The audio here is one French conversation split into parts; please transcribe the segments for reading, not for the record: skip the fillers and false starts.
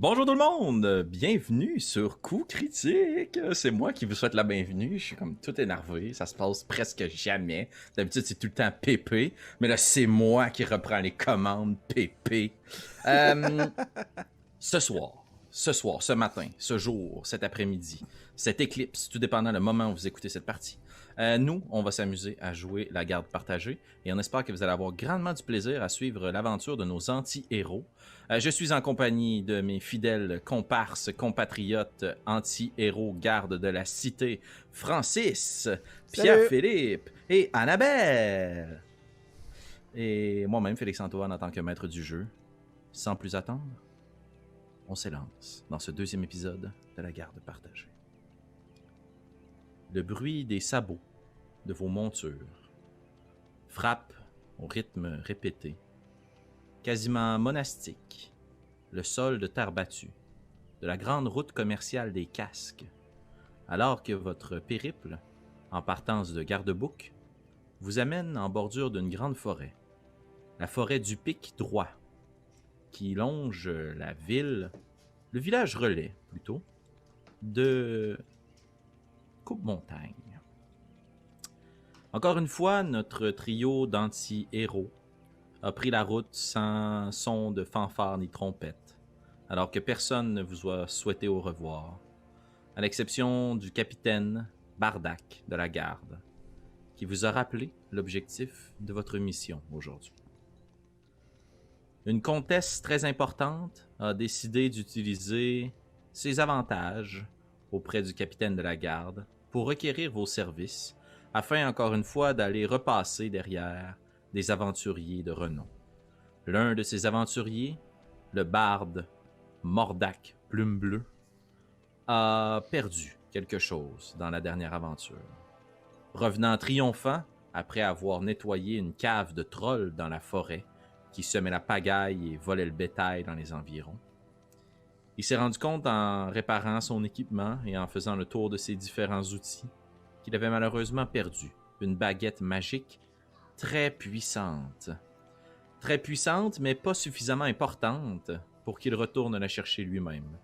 Bonjour tout le monde, bienvenue sur Coup Critique. C'est moi qui vous souhaite la bienvenue. Je suis comme tout énervé, ça se passe presque jamais. D'habitude c'est tout le temps Pépé, mais là c'est moi qui reprends les commandes Pépé. Ce matin, ce jour, cet après-midi, cette éclipse, tout dépendant le moment où vous écoutez cette partie. Nous, on va s'amuser à jouer la garde partagée et on espère que vous allez avoir grandement du plaisir à suivre l'aventure de nos anti-héros. Je suis en compagnie de mes fidèles comparses, compatriotes, anti-héros, gardes de la cité, Francis, Pierre-Philippe et Annabelle. Et moi-même, Félix-Antoine, en tant que maître du jeu. Sans plus attendre, on s'élance dans ce deuxième épisode de la garde partagée. Le bruit des sabots de vos montures frappe au rythme répété, quasiment monastique, le sol de terre battue de la grande route commerciale des casques, alors que votre périple, en partance de Gardebouc, vous amène en bordure d'une grande forêt, la forêt du Pic Droit, qui longe la ville, le village relais plutôt, de Coupe-Montagne. Encore une fois, notre trio d'anti-héros a pris la route sans son de fanfare ni trompette, alors que personne ne vous a souhaité au revoir, à l'exception du capitaine Bardac de la garde, qui vous a rappelé l'objectif de votre mission aujourd'hui. Une comtesse très importante a décidé d'utiliser ses avantages auprès du capitaine de la garde pour requérir vos services, afin encore une fois d'aller repasser derrière des aventuriers de renom. L'un de ces aventuriers, le barde Mordac Plume Bleue, a perdu quelque chose dans la dernière aventure. Revenant triomphant, après avoir nettoyé une cave de trolls dans la forêt, qui semait la pagaille et volait le bétail dans les environs, il s'est rendu compte en réparant son équipement et en faisant le tour de ses différents outils qu'il avait malheureusement perdu une baguette magique très puissante. Très puissante, mais pas suffisamment importante pour qu'il retourne la chercher lui-même.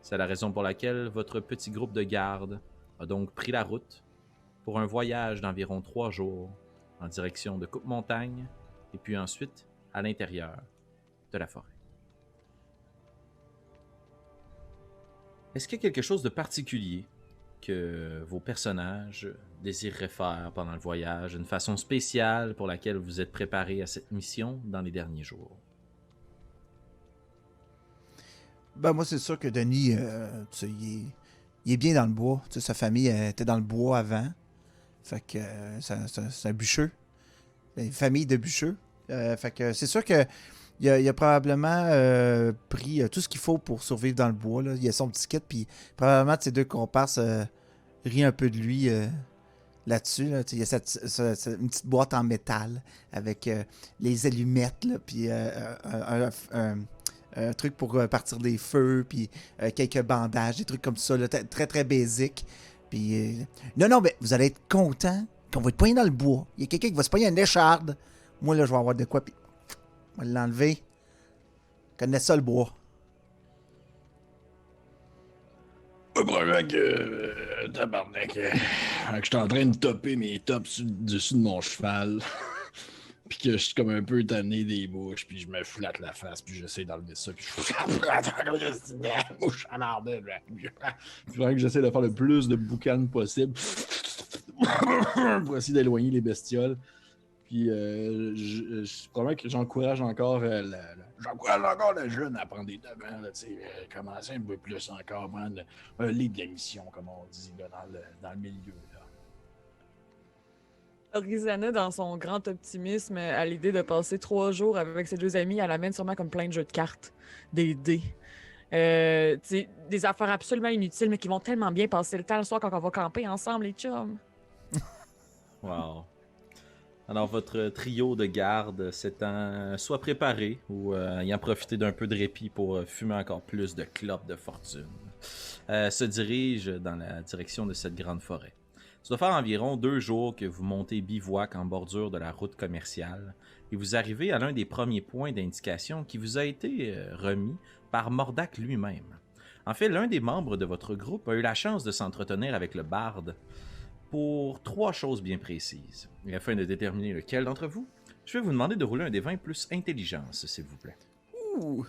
C'est la raison pour laquelle votre petit groupe de garde a donc pris la route pour un voyage d'environ 3 jours en direction de Coupe-Montagne et puis ensuite à l'intérieur de la forêt. Est-ce qu'il y a quelque chose de particulier que vos personnages désireraient faire pendant le voyage, une façon spéciale pour laquelle vous êtes préparés à cette mission dans les derniers jours? Ben moi, c'est sûr que Denis, tu sais, il est bien dans le bois. Tu sais, sa famille était dans le bois avant. Fait que c'est un bûcheux. Une famille de bûcheux. Fait que c'est sûr que il a probablement pris tout ce qu'il faut pour survivre dans le bois. Là. Il a son petit kit, puis probablement ses deux comparses rient un peu de lui là-dessus. Là. Il y a une petite boîte en métal avec les allumettes, là, puis un truc pour partir des feux, puis quelques bandages, des trucs comme ça, là, très très basic. Puis non, mais vous allez être content qu'on va être poigné dans le bois. Il y a quelqu'un qui va se pogner une écharde. Moi, là, je vais avoir de quoi, puis on va l'enlever. Je connais ça, le bois. Probablement que, tabarnak, que j'étais en train de topper mes tops dessus de mon cheval. Puis que je suis comme un peu tanné des bouches, puis je me flatte la face, puis j'essaie d'enlever ça, puis je fais la mouche en ardeur. Puis vraiment que j'essaie de faire le plus de boucan possible pour essayer d'éloigner les bestioles. Puis probablement que j'encourage encore le jeune à prendre des devants, là, commencer un peu plus encore, prendre un lead de la mission, comme on dit là, dans le milieu. Là. Orizana, dans son grand optimisme à l'idée de passer 3 jours avec ses 2 amis, elle amène sûrement comme plein de jeux de cartes, des dés. Des affaires absolument inutiles, mais qui vont tellement bien passer le temps le soir quand on va camper ensemble, les chums. Wow. Alors, votre trio de garde s'étant soit préparé ou ayant profité d'un peu de répit pour fumer encore plus de clopes de fortune, se dirige dans la direction de cette grande forêt. Ça doit faire environ 2 jours que vous montez bivouac en bordure de la route commerciale et vous arrivez à l'un des premiers points d'indication qui vous a été remis par Mordac lui-même. En fait, l'un des membres de votre groupe a eu la chance de s'entretenir avec le barde pour 3 choses bien précises. Et afin de déterminer lequel d'entre vous, je vais vous demander de rouler un des 20 plus intelligence, s'il vous plaît. Ouh.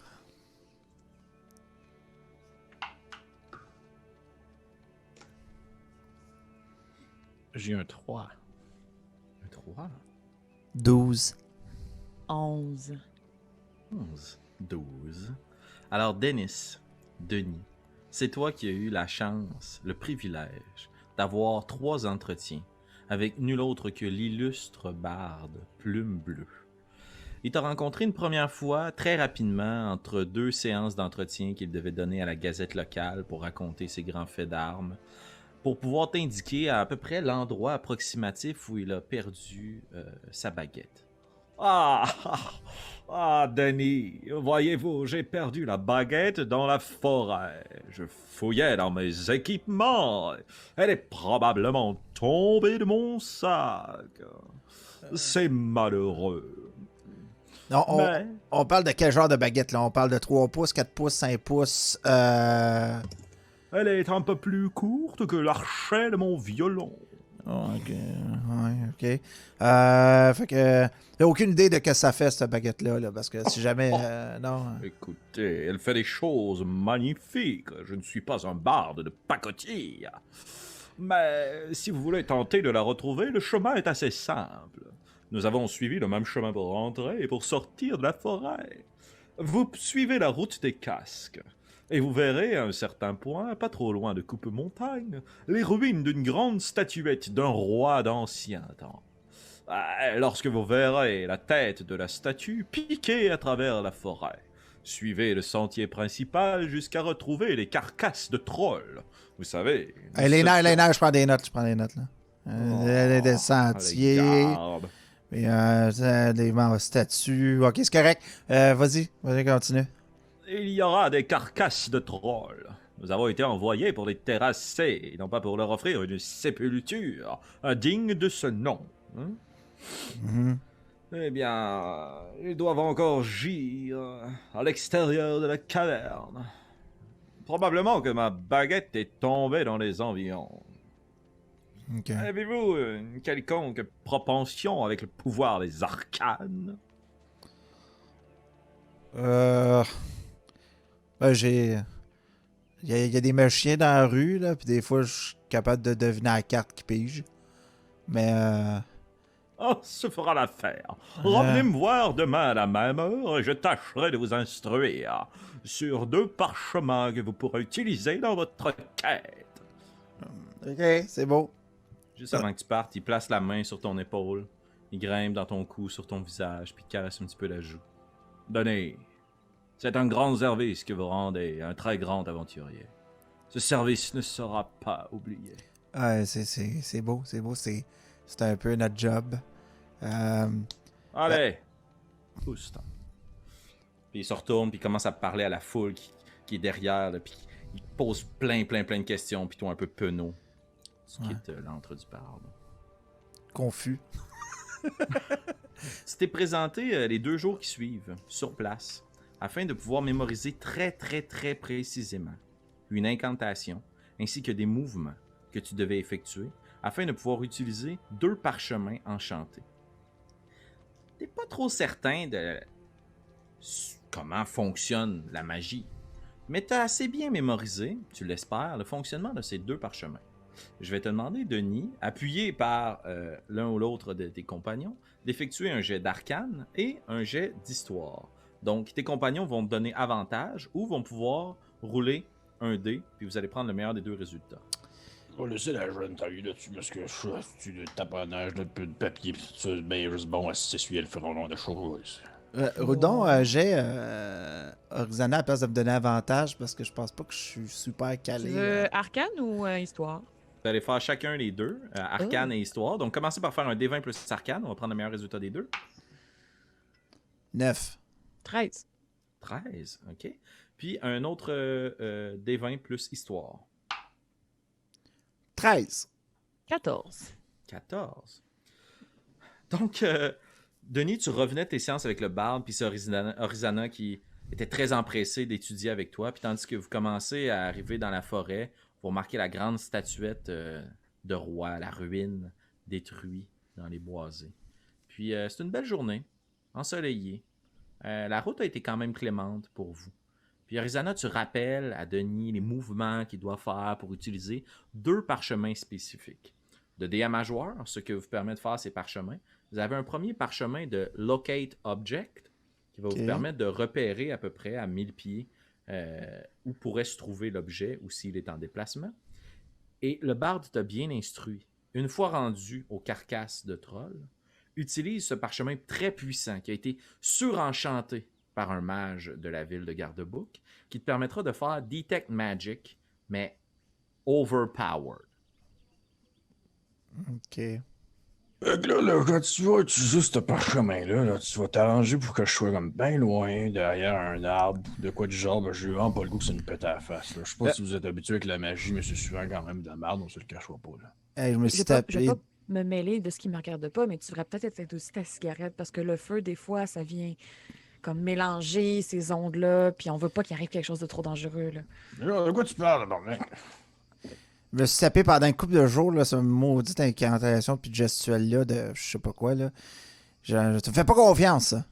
J'ai un 3. Un 3, 12. 11. 11, 12. Alors, Denis, Denis, c'est toi qui as eu la chance, le privilège d'avoir 3 entretiens avec nul autre que l'illustre barde Plume Bleue. Il t'a rencontré une première fois, très rapidement, entre 2 séances d'entretien qu'il devait donner à la Gazette locale pour raconter ses grands faits d'armes, pour pouvoir t'indiquer à peu près l'endroit approximatif où il a perdu sa baguette. Ah, Denis, voyez-vous, j'ai perdu la baguette dans la forêt. Je fouillais dans mes équipements. Elle est probablement tombée de mon sac. C'est malheureux. Non, Mais on parle de quel genre de baguette, là? On parle de 3 pouces, 4 pouces, 5 pouces. elle est un peu plus courte que l'archet de mon violon. Oh, ok. Ouais, ok. Fait que. J'ai aucune idée de ce que ça fait, cette baguette-là, là, parce que si jamais. Non. Écoutez, elle fait des choses magnifiques. Je ne suis pas un barde de pacotille. Mais si vous voulez tenter de la retrouver, le chemin est assez simple. Nous avons suivi le même chemin pour rentrer et pour sortir de la forêt. Vous suivez la route des casques. Et vous verrez, à un certain point, pas trop loin de Coupe-Montagne, les ruines d'une grande statuette d'un roi d'ancien temps. Lorsque vous verrez la tête de la statue piquer à travers la forêt, suivez le sentier principal jusqu'à retrouver les carcasses de trolls. Vous savez... Les nerfs, je prends des notes, là. Des les sentiers. gardes. Et des statues. Ok, c'est correct. Vas-y, continue. Il y aura des carcasses de trolls. Nous avons été envoyés pour les terrasser, et non pas pour leur offrir une sépulture digne de ce nom. Hein? Mhm. Eh bien, ils doivent encore gîr à l'extérieur de la caverne. Probablement que ma baguette est tombée dans les environs. Ok. Avez-vous une quelconque propension avec le pouvoir des arcanes? Ben, j'ai. Il y a des magiciens dans la rue, là, puis des fois, je suis capable de deviner la carte qui pige. Mais, Oh, ce fera l'affaire. Revenez me voir demain à la même heure et je tâcherai de vous instruire sur 2 parchemins que vous pourrez utiliser dans votre quête. ok, c'est beau. Juste avant que tu partes, il place la main sur ton épaule, il grimpe dans ton cou, sur ton visage, puis caresse un petit peu la joue. Denis, c'est un grand service que vous rendez à un très grand aventurier. Ce service ne sera pas oublié. Ouais, c'est beau, c'est un peu notre job. Allez, pousse-toi. Puis il se retourne, puis il commence à parler à la foule qui est derrière, là, puis il pose plein de questions, puis toi un peu penaud. Tu quittes l'antre du barde. Confus. Tu t'es présenté les 2 jours qui suivent, sur place, afin de pouvoir mémoriser très précisément une incantation, ainsi que des mouvements que tu devais effectuer, afin de pouvoir utiliser 2 parchemins enchantés. T'es pas trop certain de comment fonctionne la magie, mais t'as assez bien mémorisé, tu l'espères, le fonctionnement de ces 2 parchemins. Je vais te demander, Denis, appuyé par l'un ou l'autre de tes compagnons, d'effectuer un jet d'arcane et un jet d'histoire. Donc, tes compagnons vont te donner avantage ou vont pouvoir rouler un dé, puis vous allez prendre le meilleur des 2 résultats. On va laisser la jeune taille là-dessus parce que tu le taponnage, un peu de papier, pis tout ça, ben juste bon à s'essuyer le front long de choses. Roudon, j'ai Orizana à la place de me donner avantage parce que je pense pas que je suis super calé. Arcane ou histoire? Vous allez faire chacun les 2, arcane et histoire. Donc, commencez par faire un D20 plus arcane. On va prendre le meilleur résultat des 2. 9. 13. 13, ok. Puis un autre D20 plus histoire. 13. 14. 14. Donc, Denis, tu revenais de tes séances avec le barde, puis c'est Orizana qui était très empressé d'étudier avec toi. Puis tandis que vous commencez à arriver dans la forêt, vous remarquez la grande statuette de roi, la ruine détruite dans les boisés. Puis c'est une belle journée, ensoleillée. La route a été quand même clémente pour vous. Puis Arizona, tu rappelles à Denis les mouvements qu'il doit faire pour utiliser 2 parchemins spécifiques. De dés à majeur, ce que vous permet de faire ces parchemins. Vous avez un premier parchemin de Locate Object qui va vous permettre de repérer à peu près à 1000 pieds où pourrait se trouver l'objet ou s'il est en déplacement. Et le barde t'a bien instruit. Une fois rendu aux carcasses de trolls, utilise ce parchemin très puissant qui a été surenchanté par un mage de la ville de Gardebouc qui te permettra de faire Detect Magic, mais overpowered. OK. Fait que là, quand tu vas utiliser ce parchemin-là, là, tu vas t'arranger pour que je sois comme bien loin, derrière un arbre, de quoi du genre. Ben, j'ai vraiment pas le goût que ça nous pète à la face. Là. Je sais pas si vous êtes habitué avec la magie, mais c'est souvent quand même de la merde, on se le cachera pas. Là. Hey, je me Je suis vais pas, je vais tapé. pas me mêler de ce qui me regarde pas, mais tu devrais peut-être éteindre aussi ta cigarette parce que le feu, des fois, ça vient comme mélanger ces ondes-là, puis on veut pas qu'il arrive quelque chose de trop dangereux, là. Là, de quoi tu parles, bordel? Je me suis tapé pendant une couple de jours, là, cette maudite incantation puis gestuelle-là de je sais pas quoi, là. Je te fais pas confiance, ça.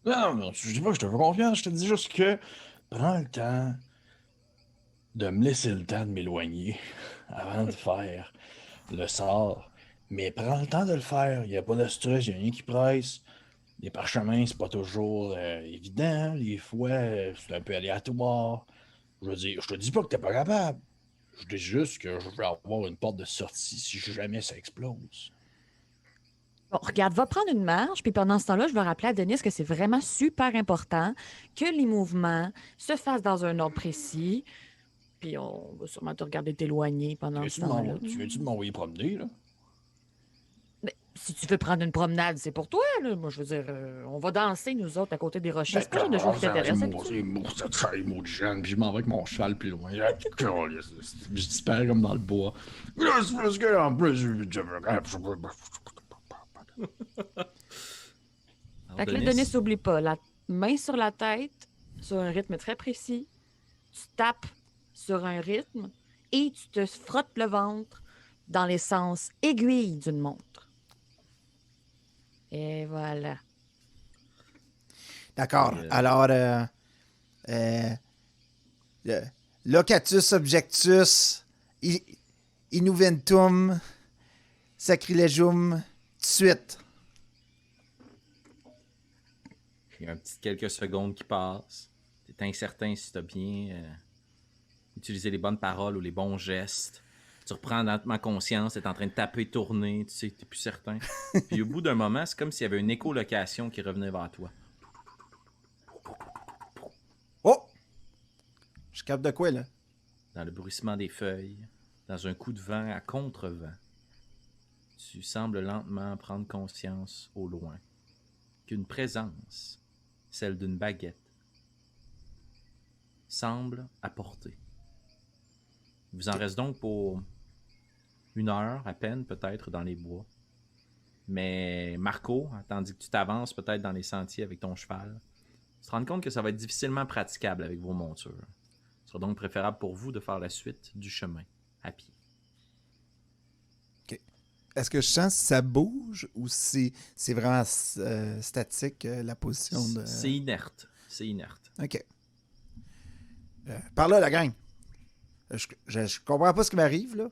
Non, je dis pas que je te fais confiance, je te dis juste que prends le temps de me laisser le temps de m'éloigner avant de faire le sort. Mais prends le temps de le faire. Il n'y a pas de stress, il n'y a rien qui presse. Les parchemins, c'est pas toujours évident. Les fois, c'est un peu aléatoire. Je veux dire, je te dis pas que t'es pas capable. Je dis juste que je vais avoir une porte de sortie si jamais ça explose. Bon, regarde, va prendre une marche, puis pendant ce temps-là, je vais rappeler à Denis que c'est vraiment super important que les mouvements se fassent dans un ordre précis, puis on va sûrement te regarder t'éloigner pendant ce temps-là. Tu veux-tu m'envoyer promener, là? Mais si tu veux prendre une promenade, c'est pour toi, là. Moi, je veux dire, on va danser, nous autres, à côté des rochers. C'est pas le genre de choses qui t'intéresse. C'est mot de jeune, puis je m'en vais avec mon cheval plus loin. Je disparais comme dans le bois. Là, c'est parce que, en plus, Fait que là, Denis, n'oublie pas, la main sur la tête, sur un rythme très précis, tu tapes sur un rythme et tu te frottes le ventre dans les sens aiguilles d'une montre. Et voilà. D'accord. Alors, Locatus Objectus, Innuventum, Sacrilegium, suite. Il y a un petit quelques secondes qui passent. Tu es incertain si tu as bien utilisé les bonnes paroles ou les bons gestes. Tu reprends lentement conscience, tu es en train de taper, tourner, tu sais, tu n'es plus certain. Puis au bout d'un moment, c'est comme s'il y avait une écholocation qui revenait vers toi. Oh! Je capte de quoi, là? Dans le bruissement des feuilles, dans un coup de vent à contre-vent, tu sembles lentement prendre conscience au loin qu'une présence, celle d'une baguette, semble à portée. Il vous en reste donc pour 1 heure à peine, peut-être, dans les bois. Mais Marco, tandis que tu t'avances peut-être dans les sentiers avec ton cheval, tu te rends compte que ça va être difficilement praticable avec vos montures. Il sera donc préférable pour vous de faire la suite du chemin à pied. OK. Est-ce que je sens si ça bouge ou si c'est vraiment statique, la position de... C'est inerte. C'est inerte. OK. Par là, la gang. Je comprends pas ce qui m'arrive, là.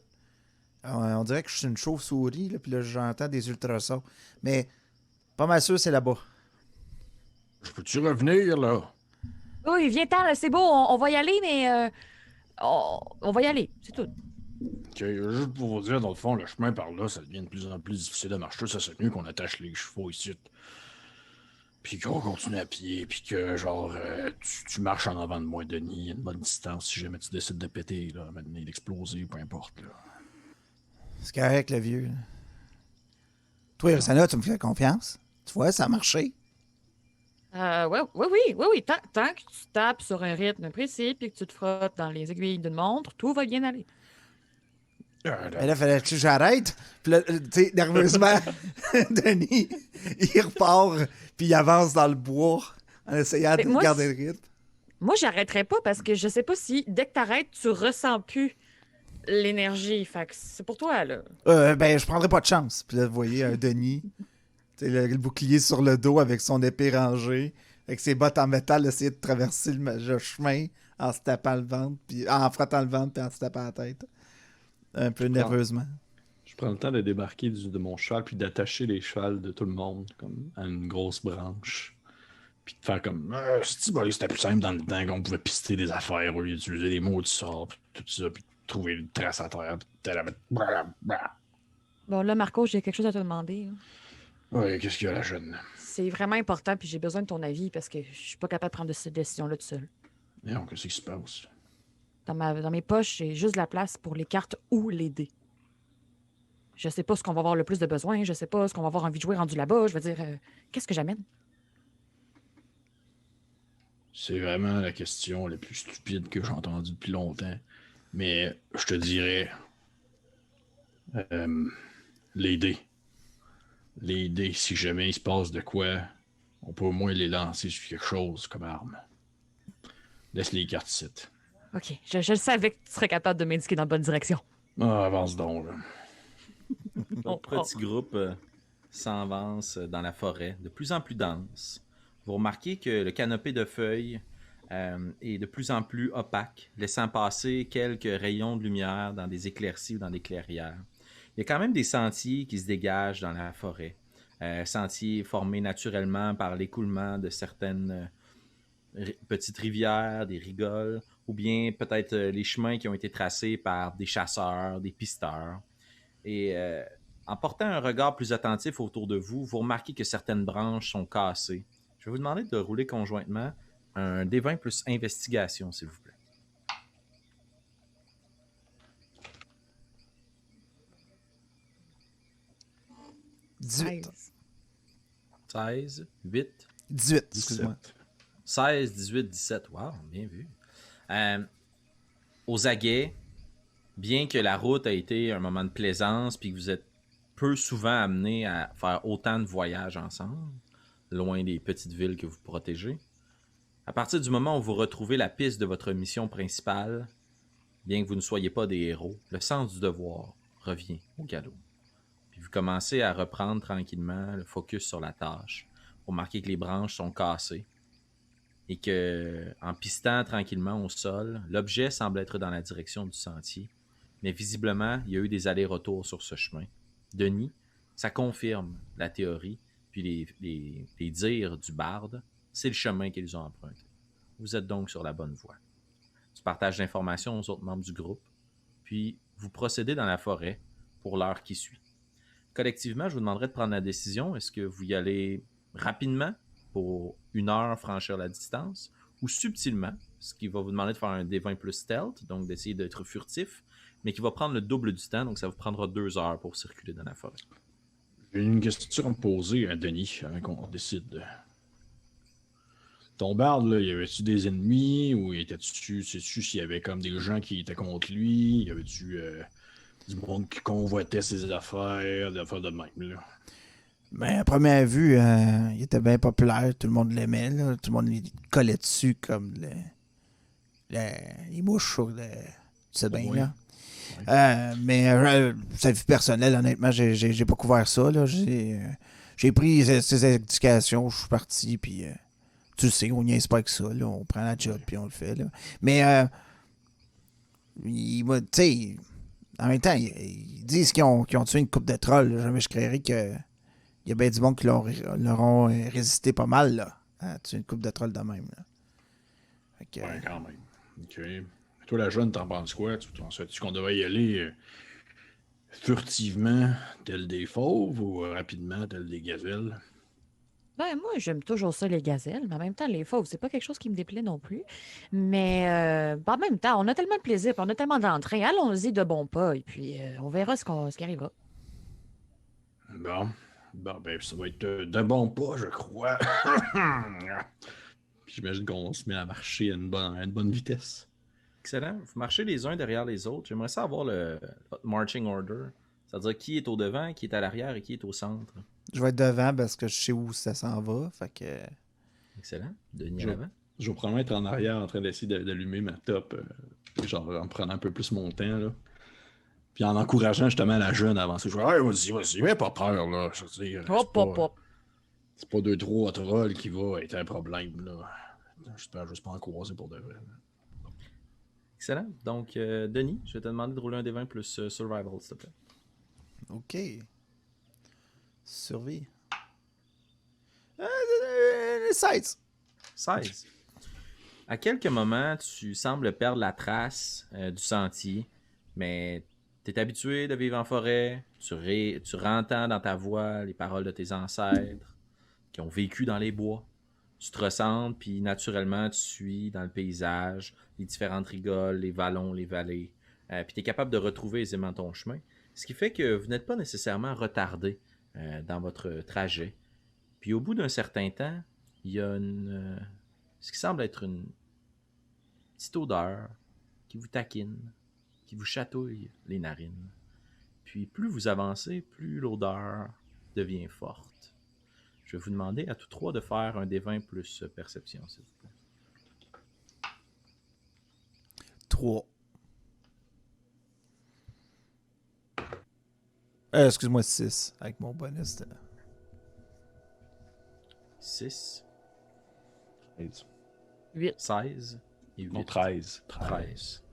On dirait que je suis une chauve-souris, là, puis là, j'entends des ultrasons. Mais pas mal sûr, c'est là-bas. Je peux-tu revenir, là? Oui, viens-t'en, là, c'est beau, on va y aller, mais on va y aller, c'est tout. Ok, juste pour vous dire, dans le fond, le chemin par là, ça devient de plus en plus difficile de marcher. Ça serait mieux qu'on attache les chevaux ici. Puis qu'on continue à pied, puis que, genre, tu marches en avant de moi, Denis, à une bonne distance, si jamais tu décides de péter, là, maintenant, d'exploser, peu importe, là. C'est correct, le vieux. Là. Toi, Irisana, tu me fais confiance? Tu vois, ça a marché. Oui. Tant que tu tapes sur un rythme précis puis que tu te frottes dans les aiguilles d'une montre, tout va bien aller. Mais là, fallait que j'arrête. Puis là, tu sais, nerveusement, Denis, il repart, puis il avance dans le bois. en essayant Mais de moi, garder le rythme. Moi, j'arrêterais pas parce que je sais pas si dès que t'arrêtes, tu ressens plus l'énergie. Fait que c'est pour toi, là. Ben, je prendrais pas de chance. Puis là, vous voyez un Denis, tu sais, le bouclier sur le dos avec son épée rangée, avec ses bottes en métal, essayer de traverser le chemin en se tapant le ventre, puis en frottant le ventre, puis en se tapant la tête. Un peu nerveusement. Je prends le temps de débarquer de mon cheval puis d'attacher les chevals de tout le monde comme à une grosse branche. Puis de faire comme c'était plus simple dans le temps qu'on pouvait pister des affaires au lieu d'utiliser les mots du sort, puis tout ça, puis trouver une trace à terre, puis te la mettre. Blablabla. Bon, là, Marco, j'ai quelque chose à te demander, là. Ouais, qu'est-ce qu'il y a, la jeune? C'est vraiment important, puis j'ai besoin de ton avis parce que je suis pas capable de prendre cette décision-là tout seul. Non, qu'est-ce qui se passe? Dans mes poches, j'ai juste de la place pour les cartes ou les dés. Je sais pas ce qu'on va avoir le plus de besoin, je sais pas ce qu'on va avoir envie de jouer rendu là-bas. Je veux dire, qu'est-ce que j'amène? C'est vraiment la question la plus stupide que j'ai entendue depuis longtemps. Mais je te dirais. Les dés. Les dés, si jamais il se passe de quoi, on peut au moins les lancer sur quelque chose comme arme. Laisse les cartes ici. OK, je savais que tu serais capable de m'indiquer dans la bonne direction. Ah, avance donc, là. Votre petit groupe s'avance dans la forêt, de plus en plus dense. Vous remarquez que le canopé de feuilles est de plus en plus opaque, laissant passer quelques rayons de lumière dans des éclaircies ou dans des clairières. Il y a quand même des sentiers qui se dégagent dans la forêt. Sentiers formés naturellement par l'écoulement de certaines petites rivières, des rigoles, ou bien peut-être les chemins qui ont été tracés par des chasseurs, des pisteurs. Et en portant un regard plus attentif autour de vous, vous remarquez que certaines branches sont cassées. Je vais vous demander de rouler conjointement un D20 plus investigation, s'il vous plaît. 18. 16, 8, 18, excuse-moi. 16, 18, 17. Wow, bien vu. Aux aguets, bien que la route a été un moment de plaisance puis que vous êtes peu souvent amenés à faire autant de voyages ensemble, loin des petites villes que vous protégez, à partir du moment où vous retrouvez la piste de votre mission principale, bien que vous ne soyez pas des héros, le sens du devoir revient au galop. Puis vous commencez à reprendre tranquillement le focus sur la tâche. Vous remarquez que les branches sont cassées et que, en pistant tranquillement au sol, l'objet semble être dans la direction du sentier, mais visiblement, il y a eu des allers-retours sur ce chemin. Denis, ça confirme la théorie, puis les dires du barde, c'est le chemin qu'ils ont emprunté. Vous êtes donc sur la bonne voie. Tu partages l'information aux autres membres du groupe, puis vous procédez dans la forêt pour l'heure qui suit. Collectivement, je vous demanderai de prendre la décision. Est-ce que vous y allez rapidement pour 1 heure franchir la distance ou subtilement, ce qui va vous demander de faire un D20 plus stealth, donc d'essayer d'être furtif, mais qui va prendre le double du temps, donc ça vous prendra 2 heures pour circuler dans la forêt. J'ai une question à me poser à Denis avant qu'on décide. Ton barde, là, y avait-tu des ennemis ou sais-tu s'il y avait comme des gens qui étaient contre lui? Y avait-tu du monde qui convoitait ses affaires, des affaires de même, là? Ben, à première vue, il était bien populaire. Tout le monde l'aimait. Là. Tout le monde lui collait dessus comme les mouches sur le... Tu sais bien, Oui. là. Mais sa vie personnelle, honnêtement, j'ai pas couvert ça. Là. J'ai pris ses indications, je suis parti, puis tu le sais, on niaise pas avec ça. Là. On prend la job, puis on le fait. Là. Mais, tu sais, en même temps, ils disent qu'ils ont tué une coupe de trolls. Jamais je créerais que il y a bien du monde qui leur ont résisté pas mal, là. À tuer une coupe de trolls de même, là. Fait que, Ouais, quand même. OK. Toi, la jeune, t'en penses quoi? Tu penses-tu qu'on devrait y aller furtivement, tel des fauves, ou rapidement, tel des gazelles? Ben, moi, j'aime toujours ça, les gazelles, mais en même temps, les fauves, c'est pas quelque chose qui me déplaît non plus. Mais en même temps, on a tellement de plaisir, puis on a tellement d'entrain. Allons-y de bons pas, et puis on verra ce qui arrivera. Bon, ben, ça va être de bons pas, je crois. Puis j'imagine qu'on se met à marcher à une bonne vitesse. Excellent. Vous marchez les uns derrière les autres. J'aimerais ça avoir votre marching order. C'est-à-dire qui est au devant, qui est à l'arrière et qui est au centre. je vais être devant parce que je sais où ça s'en va. Fait que Excellent. Denis Je- à l'avant. Je vais probablement être en arrière en train d'essayer d'allumer ma top, genre en prenant un peu plus mon temps, là. Puis en encourageant justement la jeune à avancer. Je vais hey, vas-y, mais pas peur, là. Je veux dire, Hop, hop, hop. c'est pas 2-3 trolls qui va être un problème, là. J'espère juste pas en croiser pour de vrai. Excellent. Donc, Denis, je vais te demander de rouler un des 20 plus Survival, s'il te plaît. OK. Survie. 16. 16. À quelques moments, tu sembles perdre la trace du sentier, mais tu es habitué de vivre en forêt, tu rentends dans ta voix les paroles de tes ancêtres qui ont vécu dans les bois. Tu te ressens, puis naturellement, tu suis dans le paysage, les différentes rigoles, les vallons, les vallées, puis tu es capable de retrouver aisément ton chemin, ce qui fait que vous n'êtes pas nécessairement retardé dans votre trajet. Puis au bout d'un certain temps, il y a ce qui semble être une petite odeur qui vous taquine, qui vous chatouille les narines. Puis plus vous avancez, plus l'odeur devient forte. Je vais vous demander à tous trois de faire un des 20 plus perception, s'il vous plaît. 3. Excuse-moi, 6. Avec mon bonus. 6, 8. 16 et 8. Non, 13. 13.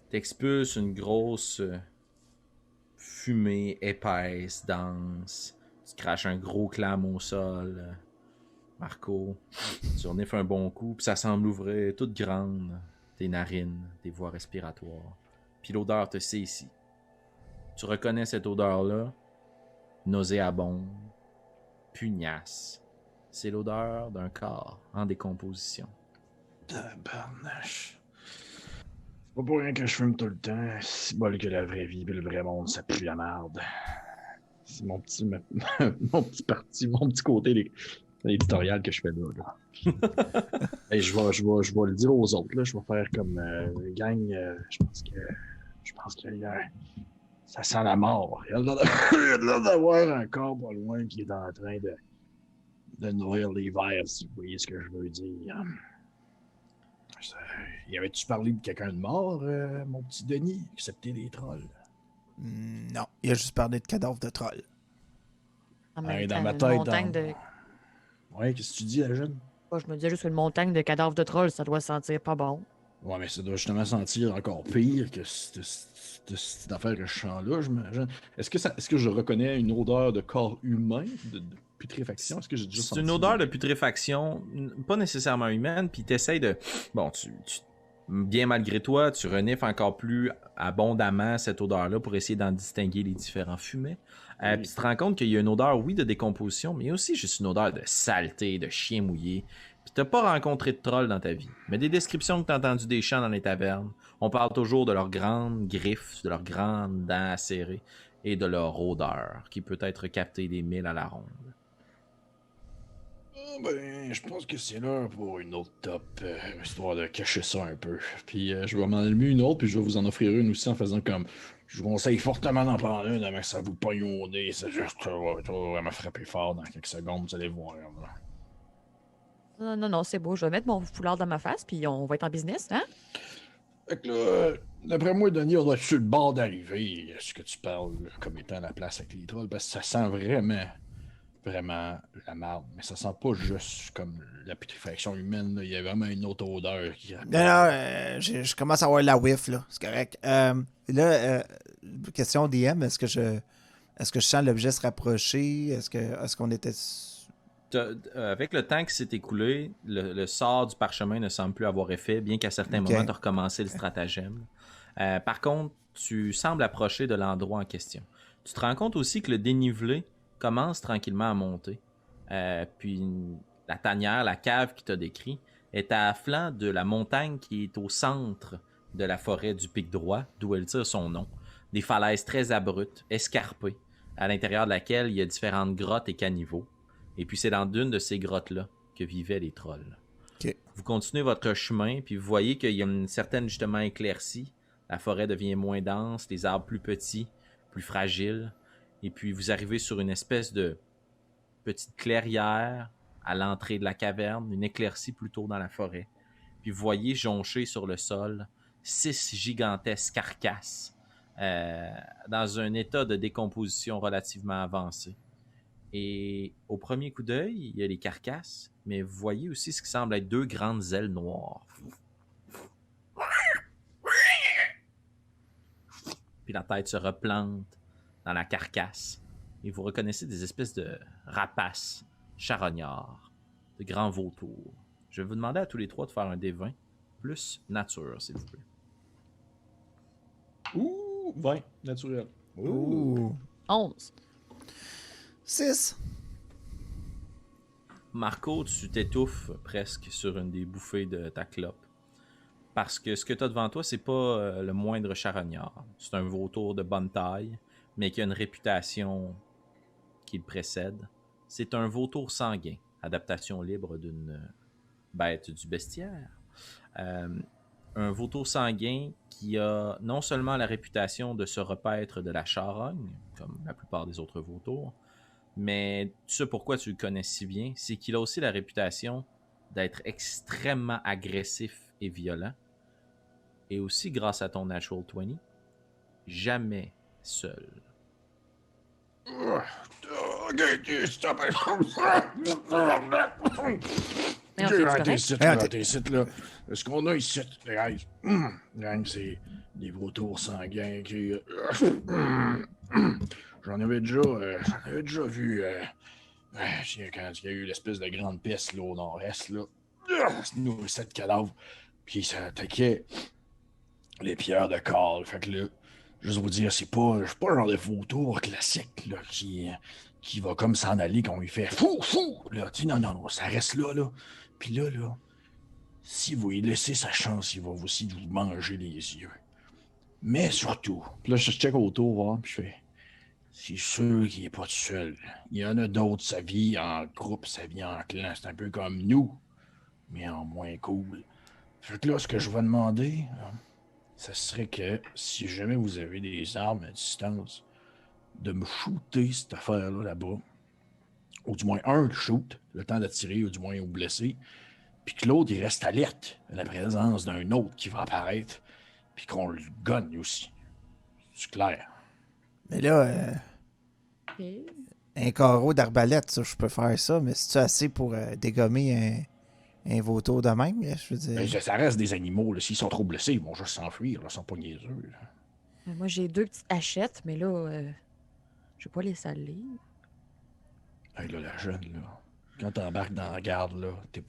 T'expulses une grosse fumée épaisse, dense. Tu craches un gros clam au sol. Marco, tu renifles un bon coup, puis ça semble ouvrir toute grande tes narines, tes voies respiratoires. Puis l'odeur te saisit. Tu reconnais cette odeur-là, nauséabonde, pugnace. C'est l'odeur d'un corps en décomposition. Tabarnache. C'est pas pour rien que je fume tout le temps. C'est bol que la vraie vie et le vrai monde, ça pue la merde. C'est mon petit, mon petit parti, mon petit côté éditorial que je fais là. Et je vais le dire aux autres. Là. Je vais faire comme gang. Je pense que ça sent la mort. Il y a l'air d'avoir un corps pas loin qui est en train de nourrir les vers, si vous voyez ce que je veux dire. Y avais-tu parlé de quelqu'un de mort, mon petit Denis, excepté des trolls? Non, il a juste parlé de cadavres de trolls. En Hey, même dans temps, ma une tête, montagne de... Ouais, qu'est-ce que tu dis, la jeune? Moi, je me disais juste une montagne de cadavres de trolls, ça doit sentir pas bon. Ouais, mais ça doit justement sentir encore pire que cette affaire que je sens là, j'imagine. Est-ce que je reconnais une odeur de corps humain, de putréfaction? Est-ce que j'ai déjà C'est senti une odeur de putréfaction, pas nécessairement humaine, puis t'essayes de... Bon, bien malgré toi, tu renifles encore plus abondamment cette odeur-là pour essayer d'en distinguer les différents fumets. Puis tu te rends compte qu'il y a une odeur, oui, de décomposition, mais aussi juste une odeur de saleté, de chien mouillé. Puis t'as pas rencontré de trolls dans ta vie, mais des descriptions que t'as entendues des chants dans les tavernes, on parle toujours de leurs grandes griffes, de leurs grandes dents acérées et de leur odeur, qui peut être captée des milles à la ronde. Ben, je pense que c'est l'heure pour une autre top, histoire de cacher ça un peu. Puis je vais m'en allumer une autre, puis je vais vous en offrir une aussi en faisant comme... Je vous conseille fortement d'en prendre une avant que ça vous pogne au nez. Ça va me frapper fort dans quelques secondes, vous allez voir. Là. Non, c'est beau. Je vais mettre mon foulard dans ma face, puis on va être en business, hein? Fait que là, d'après moi, Denis, on doit être sur le bord d'arriver. Est-ce que tu parles comme étant la place avec les trolls? Parce que ça sent vraiment la marde. Mais ça sent pas juste comme la putréfaction humaine. Là. Il y a vraiment une autre odeur qui... Non, je commence à avoir la whiff, là. C'est correct. Question DM, est-ce que je sens l'objet se rapprocher? Est-ce qu'on était... Avec le temps qui s'est écoulé, le sort du parchemin ne semble plus avoir effet, bien qu'à certains moments, tu as recommencé le stratagème. Par contre, tu sembles approcher de l'endroit en question. Tu te rends compte aussi que le dénivelé commence tranquillement à monter. Puis la tanière, la cave qui t'a décrit, est à flanc de la montagne qui est au centre de la forêt du Pic Droit, d'où elle tire son nom. Des falaises très abruptes, escarpées, à l'intérieur de laquelle il y a différentes grottes et caniveaux. Et puis c'est dans une de ces grottes-là que vivaient les trolls. Okay. Vous continuez votre chemin, puis vous voyez qu'il y a une certaine justement éclaircie. La forêt devient moins dense, les arbres plus petits, plus fragiles. Et puis vous arrivez sur une espèce de petite clairière à l'entrée de la caverne, une éclaircie plutôt dans la forêt. Puis vous voyez joncher sur le sol 6 gigantesques carcasses dans un état de décomposition relativement avancé. Et au premier coup d'œil, il y a les carcasses, mais vous voyez aussi ce qui semble être 2 grandes ailes noires. Puis la tête se replante dans la carcasse. Et vous reconnaissez des espèces de rapaces, charognards, de grands vautours. Je vais vous demander à tous les 3 de faire un D20 plus nature, s'il vous plaît. Ouh, 20, naturel. Ouh. 11. 6. Marco, tu t'étouffes presque sur une des bouffées de ta clope. Parce que ce que tu as devant toi, c'est pas le moindre charognard. C'est un vautour de bonne taille, mais qui a une réputation qui le précède. C'est un vautour sanguin, adaptation libre d'une bête du bestiaire. Un vautour sanguin qui a non seulement la réputation de se repaître de la charogne, comme la plupart des autres vautours, mais tu sais pourquoi tu le connais si bien, c'est qu'il a aussi la réputation d'être extrêmement agressif et violent. Et aussi, grâce à ton Natural 20, jamais seul. Stop. Mais en fait, c'est correct. Ici, là. Ce qu'on a ici, gang, c'est des vautours sanguins qui... J'en avais déjà vu quand il y a eu l'espèce de grande peste là, au nord-est, là. Nous, 7 cadavres. Puis ça attaquait les pierres de Carl. Fait que là, juste vous dire, c'est pas le genre de vautour classique là, qui va comme s'en aller quand il fait fou, là. Tu sais, non, ça reste là. Puis là, si vous lui laissez sa chance, il va aussi vous manger les yeux. Mais surtout, puis là, je check autour, voir, puis je fais, c'est sûr qu'il est pas tout seul. Il y en a d'autres, ça vit en groupe, ça vit en clan. C'est un peu comme nous, mais en moins cool. Fait que là, ce que je vais demander, ça serait que, si jamais vous avez des armes à distance, de me shooter cette affaire-là, là-bas. Ou du moins un shoot, le temps de tirer, ou du moins vous blesser. Puis que l'autre, il reste alerte à la présence d'un autre qui va apparaître. Puis qu'on le gagne aussi. C'est clair. Mais là, Ok. un carreau d'arbalète, ça, je peux faire ça, mais c'est-tu assez pour dégommer un vautour de même? Là, je veux dire... Ben, ça reste des animaux. Là. S'ils sont trop blessés, ils vont juste s'enfuir. Là. Ils sont pas niaiseux. Là. Moi, j'ai 2 petites hachettes, mais là, je vais pas les salir. Hey, là, la jeune, là. Quand t'embarques dans la garde, là, t'es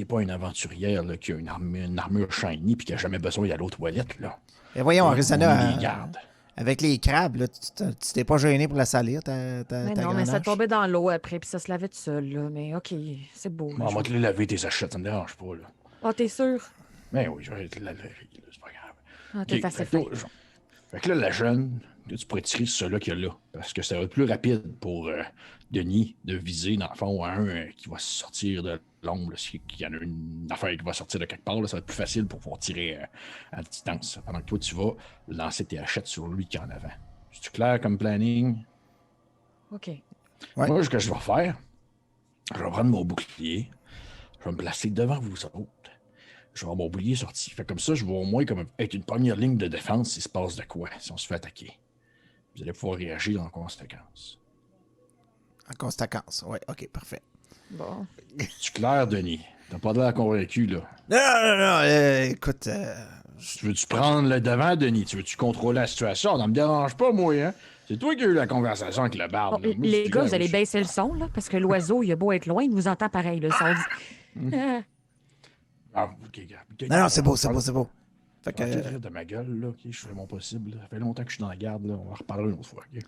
pas une aventurière là, qui a une armure shiny puis qui a jamais besoin d'aller aux toilettes, là. Mais voyons, On Arizona, les garde. avec les crabes, là, tu t'es pas gêné pour la salir, Mais ta non, mais ça grenache? tombait dans l'eau après, puis ça se lavait tout seul, là. Mais OK, c'est beau. Bon, on va te les laver tes achats, ça me dérange pas, là. Oh, t'es sûr? Mais oui, je vais te la laver, là, c'est pas grave. Ah, t'es Ok, assez fait fin. que là, fait que là, la jeune, là, tu pourrais tirer sur ceux-là qu'il y a là. Parce que ça va être plus rapide pour Denis de viser, dans le fond, un qui va sortir de l'ombre. S'il y en a une affaire qui va sortir de quelque part, là, ça va être plus facile pour pouvoir tirer à distance. Pendant que toi, tu vas lancer tes hachettes sur lui qui est en avant. C'est-tu clair comme planning? OK. Ouais. Moi, ce que je vais faire, je vais prendre mon bouclier, je vais me placer devant vous autres. Je vais avoir mon bouclier sorti. Fait comme ça, je vais au moins comme être une première ligne de défense s'il se passe de quoi, si on se fait attaquer. Vous allez pouvoir réagir en conséquence. En conséquence, ouais, ok, parfait. Bon. C'est clair, Denis? T'as pas l'air convaincu, là. Non, écoute, Tu veux-tu prendre le devant, Denis? Tu veux-tu contrôler la situation? Ça me dérange pas, moi, hein? C'est toi qui as eu la conversation avec le barbe. Bon, là. Moi, les c'est gars, clair, vous allez je- baisser le son, là, parce que l'oiseau, il a beau être loin, il nous entend pareil, le son. Ah, Ah, ok, gars. non, c'est beau, c'est beau, c'est beau. Fait que, Arrêtez de rire de ma gueule, là, ok? Je fais mon possible. Ça fait longtemps que je suis dans la garde, là. On va en reparler une autre fois, ok? fait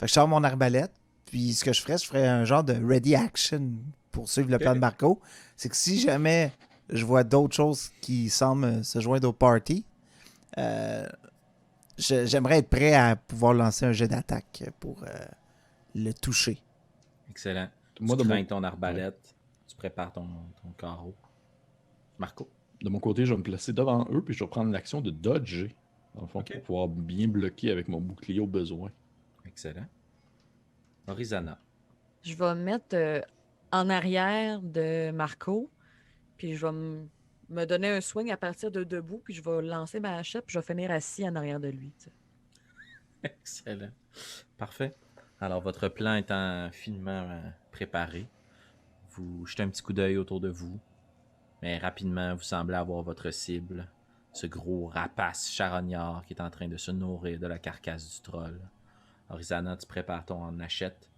que je sors mon arbalète, puis ce que je ferais un genre de ready action pour suivre le plan de Marco. C'est que si jamais je vois d'autres choses qui semblent se joindre au party, j'aimerais être prêt à pouvoir lancer un jet d'attaque pour le toucher. Excellent. Moi, Tu de mon- crains ton arbalète, tu prépares ton carreau. Marco. De mon côté, je vais me placer devant eux, puis je vais prendre l'action de dodger, dans le fond, Ok. pour pouvoir bien bloquer avec mon bouclier au besoin. Excellent. Orizana. je vais mettre en arrière de Marco, puis je vais me donner un swing à partir de debout, puis je vais lancer ma hachette, puis je vais finir assis en arrière de lui. T'sais. Excellent. Parfait. Alors, votre plan étant finement préparé, vous jetez un petit coup d'œil autour de vous, mais rapidement, vous semblez avoir votre cible, ce gros rapace charognard qui est en train de se nourrir de la carcasse du troll. Orizana, tu prépares ton hachette.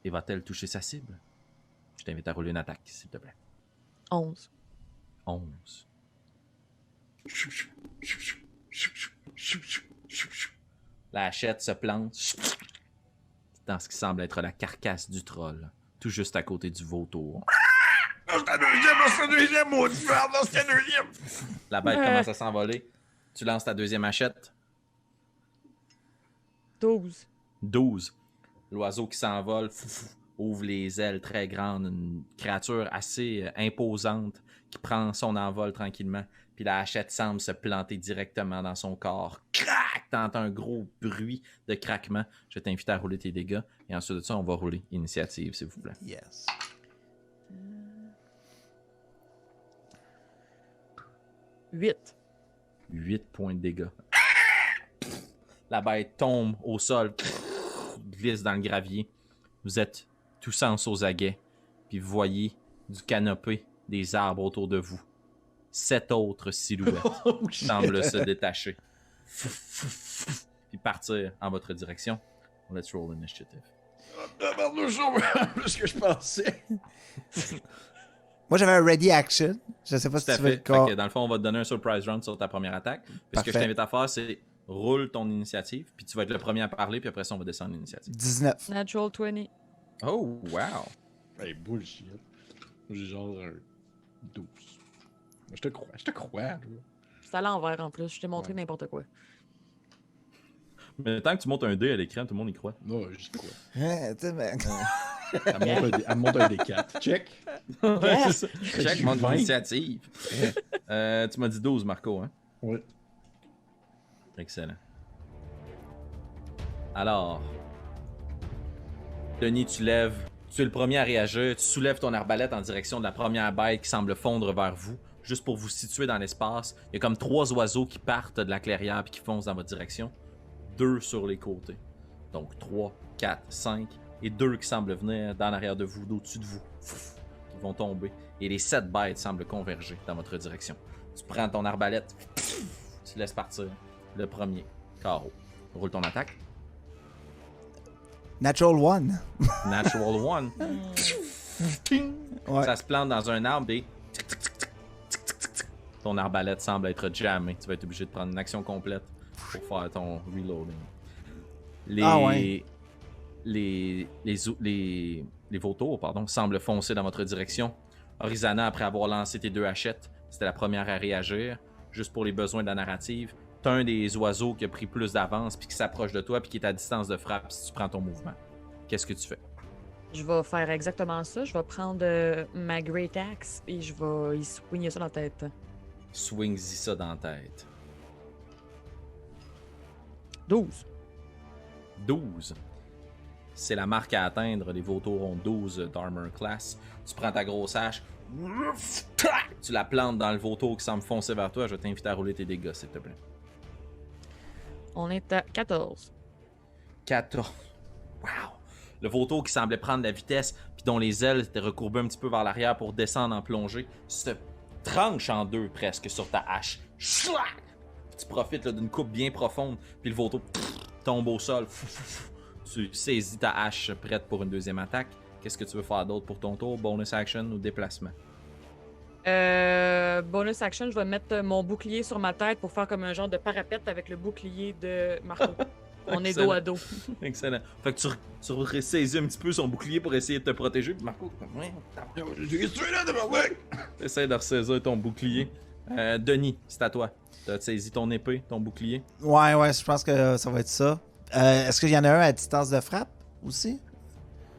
Et va-t-elle toucher sa cible? Je t'invite à rouler une attaque, s'il te plaît. 11. 11. La hachette se plante dans ce qui semble être la carcasse du troll, tout juste à côté du vautour. La bête commence à s'envoler. Tu lances ta deuxième hachette. 12. 12. L'oiseau qui s'envole ouvre les ailes très grandes, une créature assez imposante qui prend son envol tranquillement. Puis la hachette semble se planter directement dans son corps. Crac! T'entends un gros bruit de craquement. Je t'invite à rouler tes dégâts. Et ensuite de ça, on va rouler initiative, s'il vous plaît. Yes. 8. 8 points de dégâts. La bête tombe au sol, glisse dans le gravier. Vous êtes tous sens aux aguets, puis vous voyez du canopé des arbres autour de vous. 7 autres silhouettes semblent se détacher, puis partir en votre direction. Let's roll initiative. Plus que je pensais. Moi, j'avais un ready action. Je sais pas si Tout à tu veux le fait. corps. Fait que dans le fond, on va te donner un surprise round sur ta première attaque. Puis ce que je Parfait. t'invite à faire, c'est roule ton initiative, puis tu vas être le premier à parler, puis après ça, on va descendre l'initiative. 19. Natural 20. Oh, wow! Hey, bullshit. J'ai genre un 12. Je te crois, là. C'est à l'envers en plus. Je t'ai montré Ouais. n'importe quoi. Mais tant que tu montes un dé à l'écran, tout le monde y croit. Non, je te crois. Ouais, tu sais, mais- Elle me montre un D4. Check. C'est ça. Check mon 20. initiative. Tu m'as dit 12, Marco, hein? Ouais. Excellent. Alors, Denis, tu es le premier à réagir. Tu soulèves ton arbalète en direction de la première bête qui semble fondre vers vous. Juste pour vous situer dans l'espace, il y a comme 3 oiseaux qui partent de la clairière et qui foncent dans votre direction. 2 sur les côtés. Donc 3, 4, 5 et 2 qui semblent venir dans l'arrière de vous, d'au-dessus de vous. Qui vont tomber. Et les 7 bêtes semblent converger dans votre direction. Tu prends ton arbalète, tu laisses partir le premier carreau. Roule ton attaque. Natural one. Natural one. Ouais. Ça se plante dans un arbre et ton arbalète semble être jammée. Tu vas être obligé de prendre une action complète pour faire ton reloading. Les vautours, semblent foncer dans votre direction. Orizana, après avoir lancé tes 2 hachettes, c'était la première à réagir. Juste pour les besoins de la narrative, t'as un des oiseaux qui a pris plus d'avance puis qui s'approche de toi puis qui est à distance de frappe si tu prends ton mouvement. Qu'est-ce que tu fais? Je vais faire exactement ça. Je vais prendre ma Great Axe et je vais y swinger ça dans la tête. Swings-y ça dans la tête. 12. 12. C'est la marque à atteindre. Les vautours ont 12 d'armor class. Tu prends ta grosse hache. Tu la plantes dans le vautour qui semble foncer vers toi. Je vais t'inviter à rouler tes dégâts, s'il te plaît. On est à 14. 14. Wow! Le vautour qui semblait prendre la vitesse, puis dont les ailes étaient recourbées un petit peu vers l'arrière pour descendre en plongée, se tranche en 2 presque sur ta hache. Schlac! Tu profites là, d'une coupe bien profonde, puis le vautour tombe au sol. Tu saisis ta hache prête pour une deuxième attaque. Qu'est-ce que tu veux faire d'autre pour ton tour? Bonus action ou déplacement? Bonus action, je vais mettre mon bouclier sur ma tête pour faire comme un genre de parapet avec le bouclier de Marco. On est dos à dos. Excellent. Fait que tu ressaisis un petit peu son bouclier pour essayer de te protéger. Puis Marco, ouais, essaie de ressaisir ton bouclier. Denis, c'est à toi. T'as saisi ton épée, ton bouclier? Ouais, je pense que ça va être ça. Est-ce qu'il y en a un à distance de frappe aussi?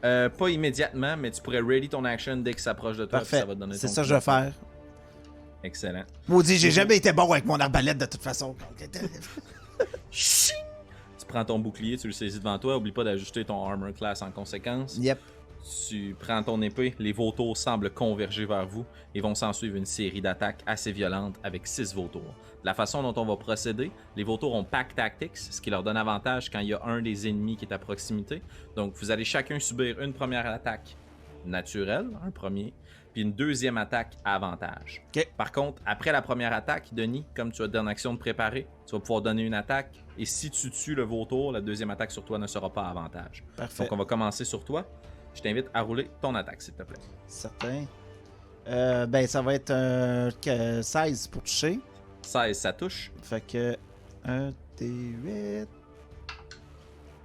Pas immédiatement, mais tu pourrais ready ton action dès qu'il s'approche de toi. puis Parfait. Ça va te donner C'est ton ça que coup je vais de poing. faire. Excellent. Maudit, j'ai jamais été bon avec mon arbalète de toute façon. Tu prends ton bouclier, tu le saisis devant toi. Oublie pas d'ajuster ton armor class en conséquence. Yep. Tu prends ton épée, les vautours semblent converger vers vous et vont s'en suivre une série d'attaques assez violentes avec 6 vautours. La façon dont on va procéder, les vautours ont Pack Tactics, ce qui leur donne avantage quand il y a un des ennemis qui est à proximité. Donc vous allez chacun subir une première attaque naturelle, un premier, puis une deuxième attaque à avantage. Ok. Par contre, après la première attaque, Denis, comme tu as donné action de préparer, tu vas pouvoir donner une attaque et si tu tues le vautour, la deuxième attaque sur toi ne sera pas à avantage. Parfait. Donc on va commencer sur toi. Je t'invite à rouler ton attaque, s'il te plaît. Certain. Ben, ça va être un 16 pour toucher. 16, ça touche. Fait que 1 D8.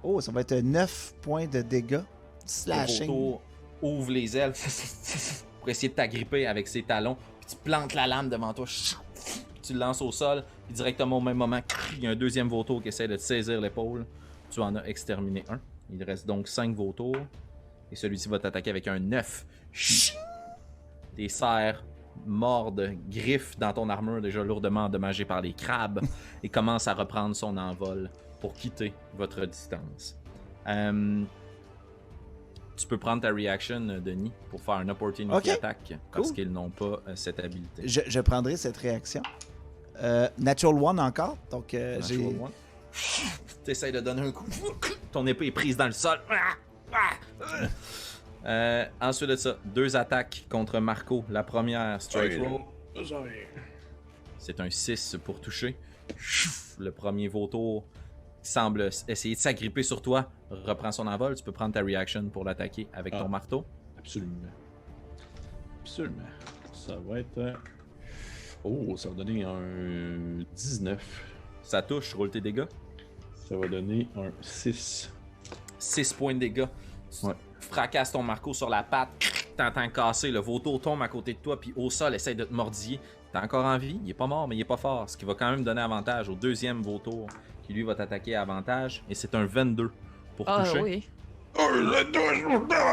Oh, ça va être 9 points de dégâts. Le Slashing. vautour ouvre les ailes pour essayer de t'agripper avec ses talons. Puis tu plantes la lame devant toi. Tu le lances au sol. Puis directement au même moment, il y a un deuxième vautour qui essaie de te saisir l'épaule. Tu en as exterminé un. Il reste donc 5 vautours. Et celui-ci va t'attaquer avec un 9. Tes serres mordent, griffent dans ton armure déjà lourdement endommagée par les crabes et commence à reprendre son envol pour quitter votre distance. Tu peux prendre ta reaction, Denis, pour faire un opportunity Ok. attack parce Cool. qu'ils n'ont pas cette habilité. Je prendrai cette réaction. Natural One encore. Donc, j'ai. Natural one. T'essayes de donner un coup. Ton épée est prise dans le sol. Ensuite de ça, 2 attaques contre Marco. La première, straight roll. C'est un 6 pour toucher. Le premier vautour semble essayer de s'agripper sur toi. Reprend son envol. Tu peux prendre ta reaction pour l'attaquer avec ton marteau. Absolument. Absolument. Ça va être... Oh, ça va donner un 19. Ça touche, roule tes dégâts. Ça va donner un 6. 6 points de dégâts. Tu Ouais. fracasses ton marco sur la patte. T'entends casser. Le vautour tombe à côté de toi. Puis au sol, essaye de te mordiller. T'es encore en vie. Il est pas mort, mais il est pas fort. Ce qui va quand même donner avantage au deuxième vautour. Qui lui va t'attaquer à avantage. Et c'est un 22 pour Ah toucher. oui. Oh, je touche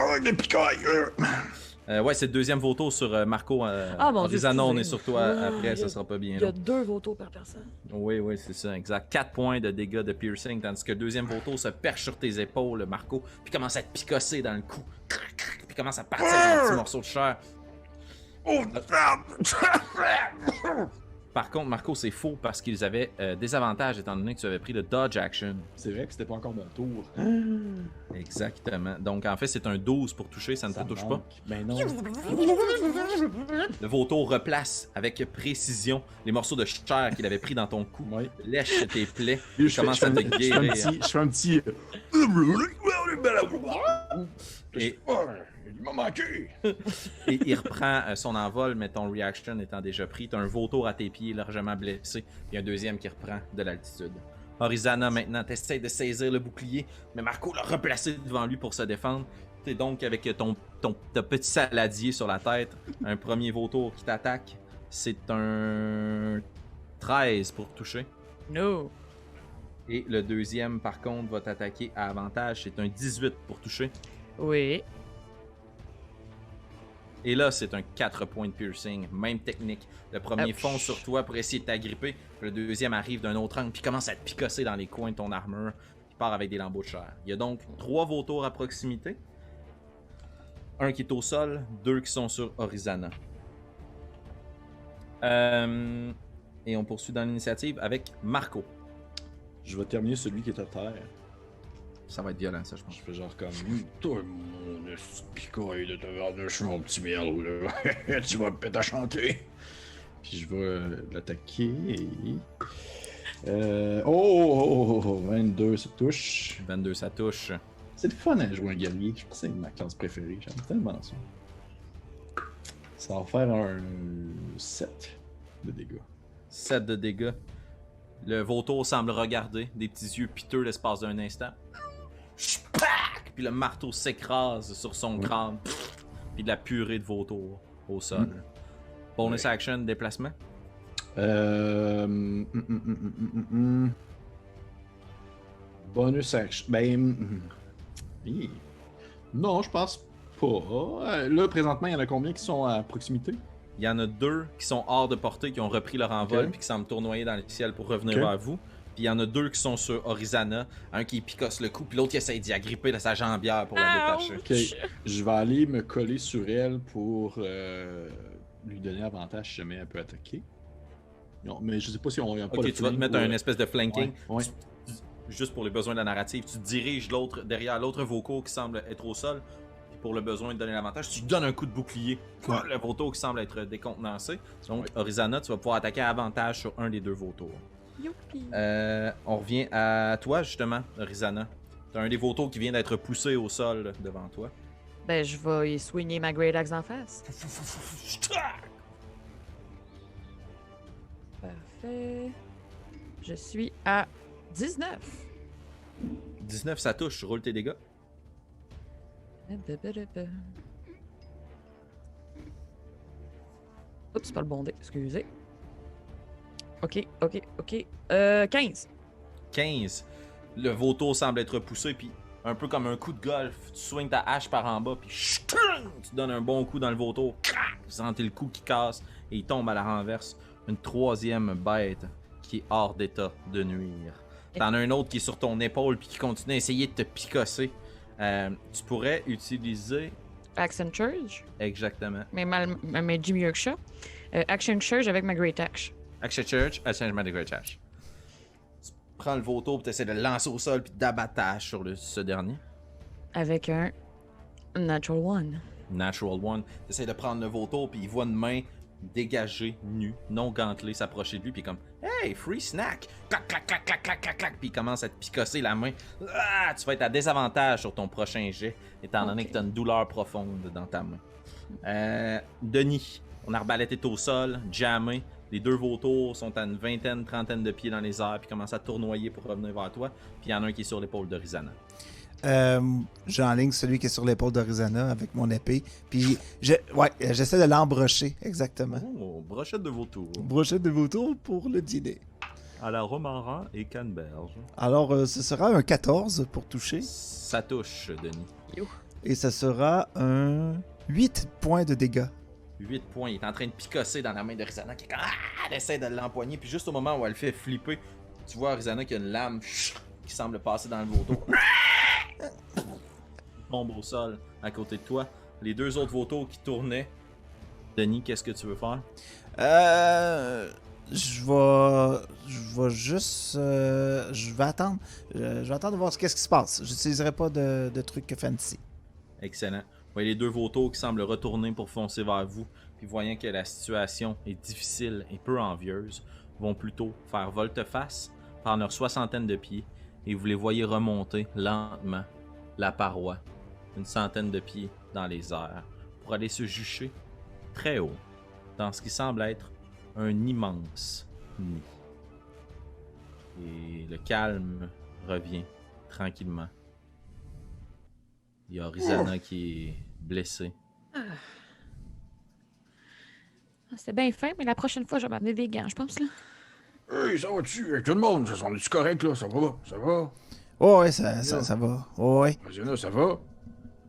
avec des picailles. Ouais, c'est le deuxième vautour sur Marco. Ah, mon Dieu, Horizana, on est excusez. sur toi Ah, après, il y ça a- sera pas bien Il y a long. 2 vautours par personne. Oui, oui, c'est ça, exact. 4 points de dégâts de piercing, tandis que le deuxième vautour se perche sur tes épaules, Marco, puis commence à te picosser dans le cou. Puis commence à partir en petits morceaux de chair. Oh, Par contre, Marco, c'est faux parce qu'ils avaient des avantages étant donné que tu avais pris le dodge action. c'est vrai que c'était pas encore mon tour. Exactement. Donc, en fait, c'est un 12 pour toucher, ça ne te touche pas. Ben non. Le vautour replace avec précision les morceaux de chair qu'il avait pris dans ton cou, Ouais. lèche tes plaies, Je commence à te guérir. Je fais un petit... Et- Il m'a manqué. Et il reprend son envol, mais ton reaction étant déjà pris. T'as un vautour à tes pieds largement blessé. Il y a un deuxième qui reprend de l'altitude. Horizana, maintenant, t'essayes de saisir le bouclier, mais Marco l'a replacé devant lui pour se défendre. T'es donc avec ta petit saladier sur la tête. Un premier vautour qui t'attaque. C'est un 13 pour toucher. No. Et le deuxième, par contre, va t'attaquer à avantage. C'est un 18 pour toucher. Oui. Et là, c'est un 4 points de piercing. Même technique. Le premier Ouch. fonce sur toi pour essayer de t'agripper. Puis le deuxième arrive d'un autre angle puis commence à te picosser dans les coins de ton armure. Il part avec des lambeaux de chair. Il y a donc 3 vautours à proximité. Un qui est au sol, 2 qui sont sur Horizana. Et on poursuit dans l'initiative avec Marco. Je vais terminer celui qui est à terre. Ça va être violent, ça, je pense. Je fais genre comme... Toi, mon picaille de tabarnouche, mon petit miel, là. Tu vas me péter à chanter. Puis je vais l'attaquer. Oh, 22, ça touche. 22, ça touche. C'est le fun à jouer un guerrier. Je pense que c'est ma classe préférée. J'aime tellement ça. Ça va faire un 7 de dégâts. 7 de dégâts. Le vautour semble regarder, des petits yeux piteux l'espace d'un instant. Spac! Puis le marteau s'écrase sur son crâne. Puis de la purée de vautour au sol. Bonus action, déplacement. Bonus action. Non, je pense pas. Là, présentement, il y en a combien qui sont à proximité? Il y en a 2 qui sont hors de portée, qui ont repris leur envol, Ok. puis qui semblent tournoyer dans le ciel pour revenir Ok. vers vous. Puis il y en a deux qui sont sur Orizana. Un qui picosse le cou, puis l'autre qui essaie d'y agripper de sa jambière pour la détacher. Ok, je vais aller me coller sur elle pour lui donner avantage si jamais elle peut attaquer. Non, mais je sais pas si on y a pas Ok, le tu vas te flank mettre ou, un espèce de flanking. Ouais. Juste pour les besoins de la narrative, tu diriges l'autre derrière l'autre Vauco qui semble être au sol. Puis pour le besoin de donner l'avantage, tu lui donnes un coup de bouclier. Ouais. Le vautour qui semble être décontenancé. Donc, Ouais. Orizana, tu vas pouvoir attaquer à avantage sur un des deux vautours. Youpi. On revient à toi, justement, Orizana. T'as un des vautours qui vient d'être poussé au sol devant toi. Ben, je vais y swinger ma Great Axe en face. Parfait. Je suis à 19. 19, ça touche. Roule tes dégâts. Oups, c'est pas le bon dé, excusez. Ok. 15. 15. Le vautour semble être poussé, puis un peu comme un coup de golf, tu swings ta hache par en bas, puis tu donnes un bon coup dans le vautour. Vous sentez le coup qui casse et il tombe à la renverse. Une troisième bête qui est hors d'état de nuire. T'en as un autre qui est sur ton épaule puis qui continue à essayer de te picosser. Tu pourrais utiliser... Action Charge. Exactement. Mais Jimmy Yorkshire. Action Charge avec ma Great Axe. Action Church, changement de Great Ash. Tu prends le vautour, tu essaies de le lancer au sol, puis d'abattre ta hache sur ce dernier. Avec un Natural One. Natural One. Tu essaies de prendre le vautour, puis il voit une main dégagée, nue, non gantelée, s'approcher de lui, puis comme Hey, free snack! Clac, clac, clac, clac, clac, clac, clac, puis il commence à te picosser la main. Ah, tu vas être à désavantage sur ton prochain jet, étant donné que tu as une douleur profonde dans ta main. Denis, ton arbalète est au sol, jammé. Les deux vautours sont à une vingtaine, trentaine de pieds dans les airs, puis commencent à tournoyer pour revenir vers toi. Puis il y en a un qui est sur l'épaule de Rizana. J'enligne celui qui est sur l'épaule d'Arizona avec mon épée. Puis, j'essaie de l'embrocher, exactement. Oh, brochette de vautour. Brochette de vautour pour le dîner. À la romarin et canneberge. Alors, ce sera un 14 pour toucher. Ça touche, Denis. Et ça sera un 8 points de dégâts. 8 points. Il est en train de picosser dans la main de Rizana qui est comme elle essaie de l'empoigner. Puis juste au moment où elle fait flipper, tu vois Rizana qui a une lame qui semble passer dans le vautour. Il tombe au sol à côté de toi. Les deux autres vautours qui tournaient. Denis, qu'est-ce que tu veux faire? Je vais juste... je vais attendre. Je vais attendre de voir qu'est-ce qui se passe. J'utiliserai pas de trucs fancy. Excellent. Vous voyez les deux vautours qui semblent retourner pour foncer vers vous, puis voyant que la situation est difficile et peu envieuse, vont plutôt faire volte-face, prendre leur soixantaine de pieds, et vous les voyez remonter lentement la paroi, une centaine de pieds dans les airs, pour aller se jucher très haut, dans ce qui semble être un immense nid. Et le calme revient tranquillement. Il y a Rizana qui est blessée. C'était bien fin, mais la prochaine fois, je vais m'amener des gants, je pense, là. Hey, ça va-tu? Tout le monde, ça est-tu correct, là? Ça va? Ça va? Oh, ouais, ça va. Oh, ouais. Vas-y, ça va?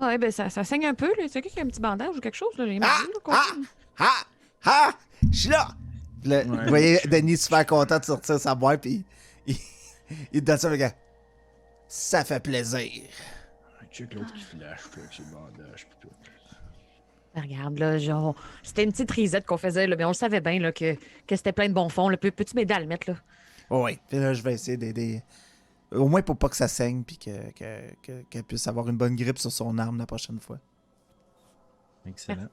Ouais, ben ça saigne un peu, là. C'est quelqu'un qui a un petit bandage ou quelque chose, là. J'ai mal, là, quoi. Je suis là! Là, vous voyez Denis super content de sortir sa boîte, puis il donne ça, le gars. Ça fait plaisir. Check l'autre qui flash, là, avec ses bandages, pis tout. Ben, regarde, là, genre, c'était une petite risette qu'on faisait, là, mais on le savait bien, là, que c'était plein de bon fond, là. Peux-tu m'aider à le mettre, là? Oh, oui. Puis là, je vais essayer d'aider. Au moins pour pas que ça saigne, puis qu'elle puisse avoir une bonne grippe sur son arme la prochaine fois. Excellent.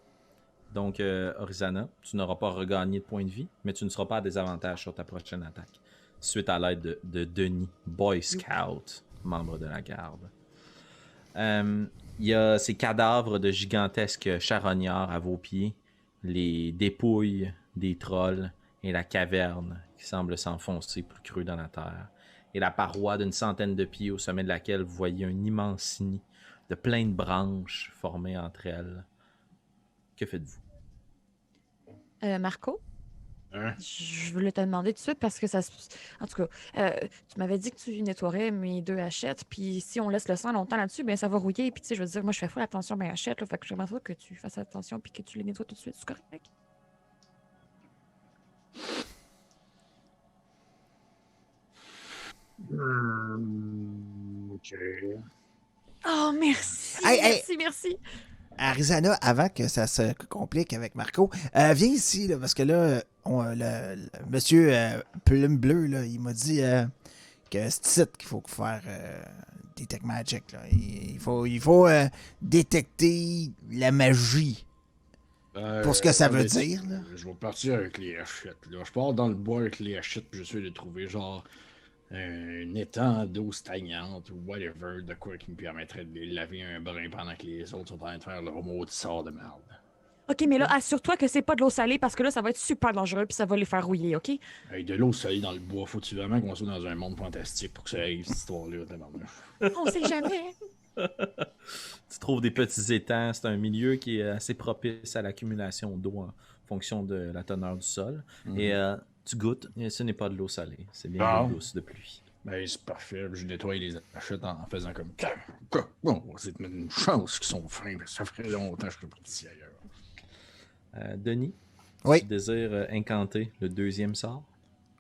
Donc, Orizana, tu n'auras pas regagné de points de vie, mais tu ne seras pas à désavantage sur ta prochaine attaque. Suite à l'aide de Denis, Boy Scout, membre de la garde. Il y a ces cadavres de gigantesques charognards à vos pieds, les dépouilles des trolls et la caverne qui semble s'enfoncer plus creux dans la terre. Et la paroi d'une centaine de pieds au sommet de laquelle vous voyez un immense nid de plein de branches formées entre elles. Que faites-vous? Marco? Hein? Je voulais te demander tout de suite parce que ça se... En tout cas, tu m'avais dit que tu nettoierais mes 2 hachettes, puis si on laisse le sang longtemps là-dessus, ben ça va rouiller, puis tu sais, je veux dire, moi je fais full attention à mes hachettes, là, fait que j'aimerais ça que tu fasses attention puis que tu les nettoies tout de suite, c'est correct? Ok. Oh, merci, Hey, hey. merci, merci. Arizona, avant que ça se complique avec Marco, viens ici, là, parce que là, le monsieur Plume Bleu, là, il m'a dit que c'est ici qu'il faut faire Detect Magic. Là. Il faut détecter la magie. Pour ce que ça veut dire, là. Je vais partir avec les hachettes. Là. Je pars dans le bois avec les hachettes, puis j'essaie de trouver genre un étang d'eau stagnante ou whatever, de quoi qui me permettrait de les laver un brin pendant que les autres sont en train de faire leur maudit sort de merde. OK, mais là, assure-toi que c'est pas de l'eau salée parce que là, ça va être super dangereux puis ça va les faire rouiller, OK? Avec de l'eau salée dans le bois, faut-tu vraiment qu'on soit dans un monde fantastique pour que ça arrive, cette histoire-là, tabarnak? On sait jamais. Tu trouves des petits étangs. C'est un milieu qui est assez propice à l'accumulation d'eau en fonction de la teneur du sol. Et tu goûtes, et ce n'est pas de l'eau salée. C'est bien de l'eau douce de pluie. Ben, c'est parfait. Je nettoie les hachettes en faisant comme. Quoi? Bon, on va essayer de mettre une chance qu'ils sont fins, parce que ça ferait longtemps que je serais parti ici ailleurs. Denis, Oui. tu désires incanter le deuxième sort?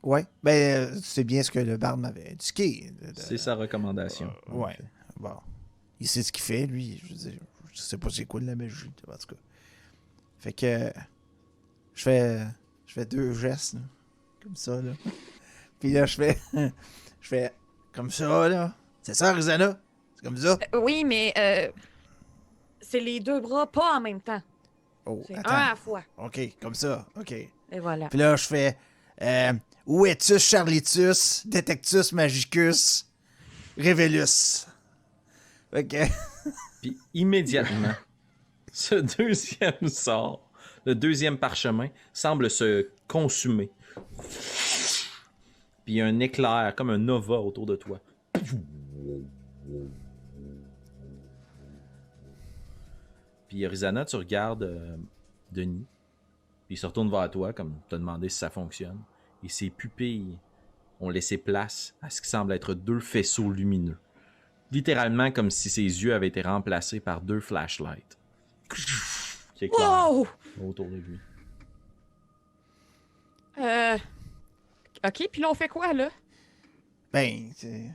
Oui. Ben, c'est bien ce que le barde m'avait indiqué. C'est sa recommandation. Ouais. Bon. Il sait ce qu'il fait, lui. Je veux dire, je sais pas c'est quoi de la magie, en tout cas. Fait que. Je fais 2 gestes, là, comme ça, là. Puis là, je fais comme ça, là. C'est ça, Arizona? C'est comme ça? Oui, mais c'est les 2 bras pas en même temps. Oh, C'est attends. un à la fois. OK, comme ça. OK. Et voilà. Puis là, je fais Ouetus, Charlitus, Detectus, Magicus, Revelus. OK. Puis immédiatement, ce deuxième sort, le deuxième parchemin, semble se consumer. Puis il y a un éclair, comme un nova autour de toi. Puis Rizana, tu regardes Denis, puis il se retourne vers toi, comme te demander si ça fonctionne. Et ses pupilles ont laissé place à ce qui semble être 2 faisceaux lumineux. Littéralement comme si ses yeux avaient été remplacés par 2 flashlights. Qui éclairent Wow! autour de lui. OK, puis là, on fait quoi, là? Ben, c'est.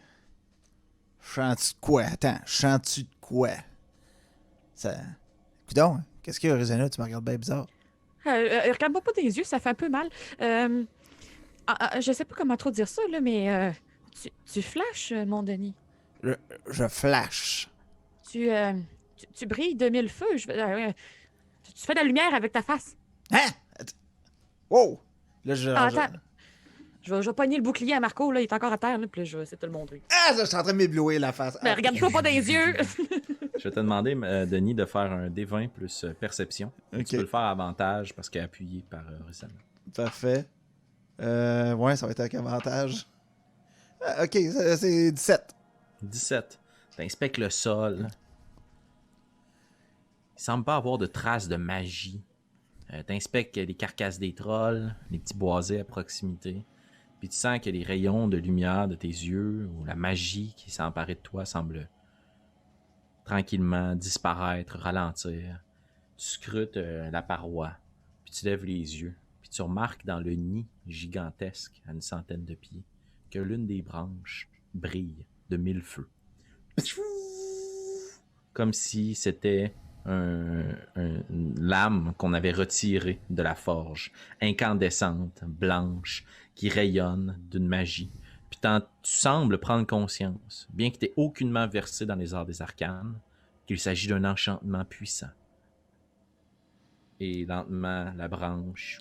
Chantes-tu de quoi? Attends, chantes-tu de quoi? Ça. Coudon, qu'est-ce qu'il y a, Arizona? Tu me regardes bien bizarre. Regarde-moi pas des yeux, ça fait un peu mal. Je sais pas comment trop dire ça, là, mais tu flashes, mon Denis. Je flash. Tu brilles de 1000 feux. Tu fais de la lumière avec ta face. Hein? Wow! Là, Attends. Je vais pogner le bouclier à Marco, là, il est encore à terre, là, puis là, je vais essayer de te le montrer. Ah, je suis en train de m'éblouir la face. Ben, regarde-toi pas dans les yeux! Je vais te demander, Denis, de faire un D20 plus perception. Ok. Tu peux le faire à avantage parce qu'il est appuyé par Rizana. Parfait. Ouais, ça va être avec avantage. Ok, c'est 17. 17. T'inspectes le sol. Il semble pas avoir de traces de magie. T'inspectes les carcasses des trolls, les petits boisés à proximité. Puis tu sens que les rayons de lumière de tes yeux ou la magie qui s'est emparée de toi semble tranquillement disparaître, ralentir. Tu scrutes la paroi, puis tu lèves les yeux. Puis tu remarques dans le nid gigantesque, à une centaine de pieds, que l'une des branches brille de 1000 feux. Comme si c'était une lame qu'on avait retirée de la forge, incandescente, blanche, qui rayonne d'une magie. Puis tu sembles prendre conscience, bien que tu n'aies aucunement versé dans les arts des arcanes, qu'il s'agit d'un enchantement puissant. Et lentement, la branche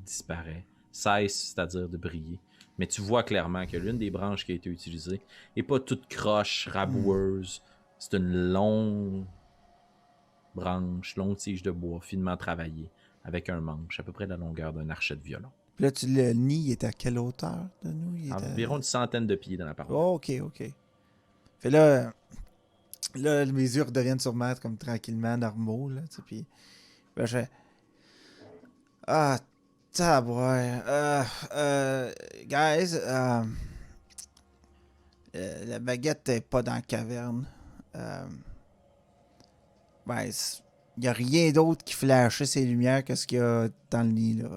disparaît, cesse, c'est-à-dire de briller. Mais tu vois clairement que l'une des branches qui a été utilisée n'est pas toute croche, raboueuse. C'est une longue branche, longue tige de bois, finement travaillée, avec un manche, à peu près de la longueur d'un archet de violon. Puis là, le nid, il est à quelle hauteur de nous? Il est Environ une centaine de pieds dans la paroi. Oh, ok. Fait là, mes yeux redeviennent sûrement comme tranquillement normaux, là, tu sais, puis ben, je fais... Ah, tabouin. Guys, la baguette est pas dans la caverne. Ben, il y a rien d'autre qui flashait ces lumières que ce qu'il y a dans le nid, là.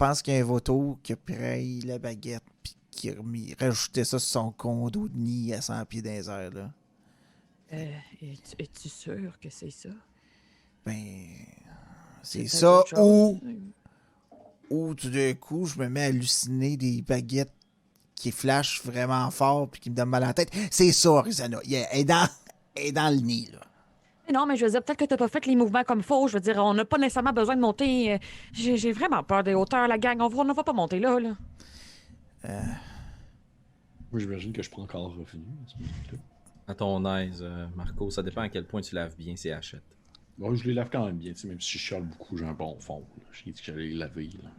pense qu'il y a un vautour qui a pris la baguette puis qui a rajouté ça sur son condo de nid à 100 pieds dans les airs, là. Es-tu sûr que c'est ça? Ben, c'est peut-être ça, autre chose. ou tout d'un coup, je me mets à halluciner des baguettes qui flashent vraiment fort puis qui me donnent mal à la tête. C'est ça, Arizona. Elle est dans le nid, là. Mais non, mais je veux dire, peut-être que t'as pas fait les mouvements comme faut. Je veux dire, on n'a pas nécessairement besoin de monter. J'ai vraiment peur des hauteurs, la gang. On ne va pas monter là, là. Moi, j'imagine que je prends encore revenu. À ton aise, Marco, ça dépend à quel point tu laves bien ces hachettes. Bon, je les lave quand même bien, même si je chiale beaucoup, j'ai un bon fond. J'ai dit que j'allais les laver. Là.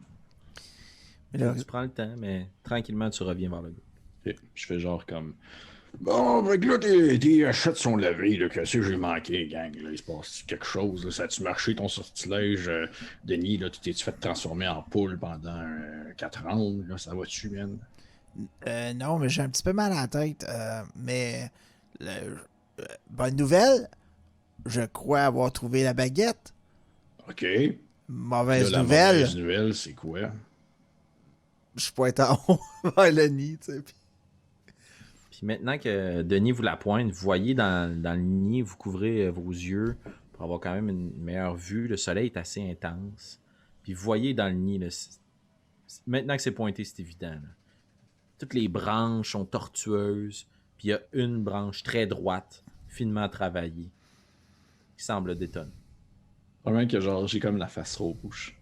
Mais là, Tu prends le temps, mais tranquillement, tu reviens vers le gars. Et je fais genre comme... Bon, fait que là, tes hachettes sont lavées, là, que j'ai manqué, gang. Là, il se passe quelque chose, là, ça a-tu marché ton sortilège, Denis, là, tu t'es-tu fait transformer en poule pendant 4 ans, là, ça va-tu, man? non, mais j'ai un petit peu mal à la tête. Mais bonne nouvelle, je crois avoir trouvé la baguette. OK. Mauvaise Là, la nouvelle, mauvaise nouvelle, c'est quoi? je pointe en haut vers le nid, tu sais. Puis maintenant que Denis vous la pointe, vous voyez dans le nid, vous couvrez vos yeux pour avoir quand même une meilleure vue. Le soleil est assez intense. Puis vous voyez dans le nid, là, maintenant que c'est pointé, c'est évident. Là. Toutes les branches sont tortueuses. Puis il y a une branche très droite, finement travaillée, qui semble détonner. Vraiment que genre, j'ai comme la face rouge.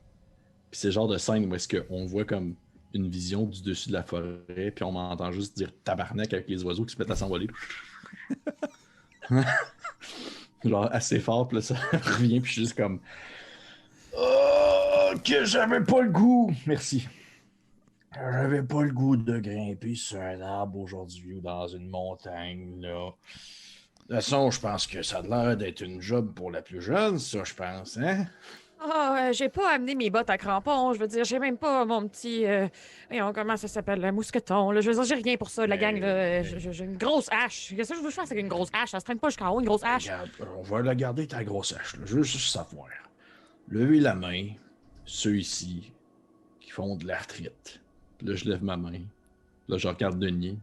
Puis c'est le genre de scène où est-ce qu'on voit comme une vision du dessus de la forêt, puis on m'entend juste dire tabarnak avec les oiseaux qui se mettent à s'envoler. Genre assez fort, puis là ça revient, puis je suis juste comme oh, que j'avais pas le goût. Merci. J'avais pas le goût de grimper sur un arbre aujourd'hui ou dans une montagne, là. De toute façon, je pense que ça a l'air d'être une job pour la plus jeune, ça, je pense, hein? J'ai pas amené mes bottes à crampons. Je veux dire, j'ai même pas mon petit. Voyons, comment ça s'appelle, le mousqueton. Là. Je veux dire, j'ai rien pour ça, la gang. Là. J'ai une grosse hache. Qu'est-ce que je veux faire avec une grosse hache? Ça se traîne pas jusqu'en haut, une grosse hache. Regarde, on va la garder ta grosse hache, là. Je veux juste savoir. Levez la main, ceux ici qui font de l'arthrite. Puis là, je lève ma main. Là, je regarde Denis.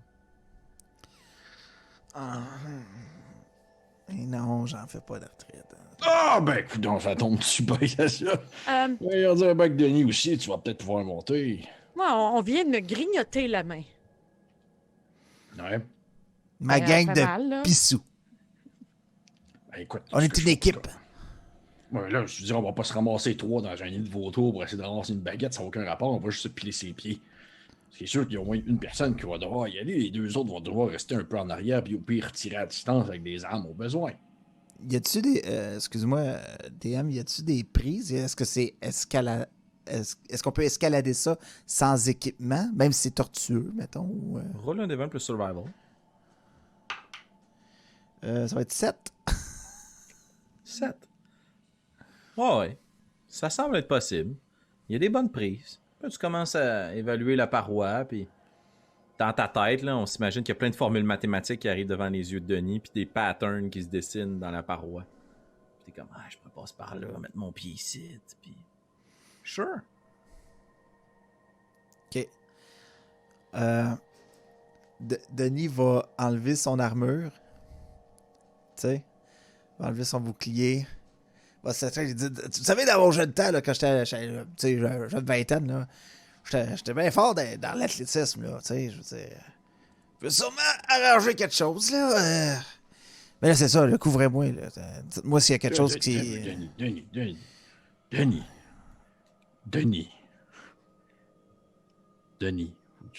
Et non, j'en fais pas de retraite. Ah, ben, écoute, donc, ça tombe super, ça. Regarde un bac Denis aussi, tu vas peut-être pouvoir monter. Moi, on vient de me grignoter la main. Ouais. Ma Ben, gang ça fait de mal, là. pissous. Ben, écoute, On est une équipe. Ouais, là, je veux dire, on va pas se ramasser 3 dans un nid de vautour pour essayer de ramasser une baguette, ça n'a aucun rapport, on va juste se piler ses pieds. C'est sûr qu'il y a au moins une personne qui va devoir y aller, les 2 autres vont devoir rester un peu en arrière, puis au pire tirer à distance avec des armes au besoin. Y a-tu des. Excuse-moi, DM, y a-tu des prises? Est-ce que c'est Est-ce qu'on peut escalader ça sans équipement, même si c'est tortueux, mettons? Ou, Roule un des 20 plus survival. ça va être 7. 7. Ouais. Ça semble être possible. Il y a des bonnes prises. Puis tu commences à évaluer la paroi, puis dans ta tête, là, on s'imagine qu'il y a plein de formules mathématiques qui arrivent devant les yeux de Denis, puis des patterns qui se dessinent dans la paroi. Puis t'es comme, je peux passer par là, mettre mon pied ici, puis... Sure. OK. Denis va enlever son armure. Tu sais, va enlever son bouclier. Va il dit, tu savez, dans mon jeune temps, là, quand j'étais jeune vingtaine, là, j'étais bien fort dans l'athlétisme, là, tu sais, je veux dire. Je peux sûrement arranger quelque chose, là. Mais là, c'est ça, couvrez-moi, là. Dites-moi s'il y a quelque chose qui... Denis,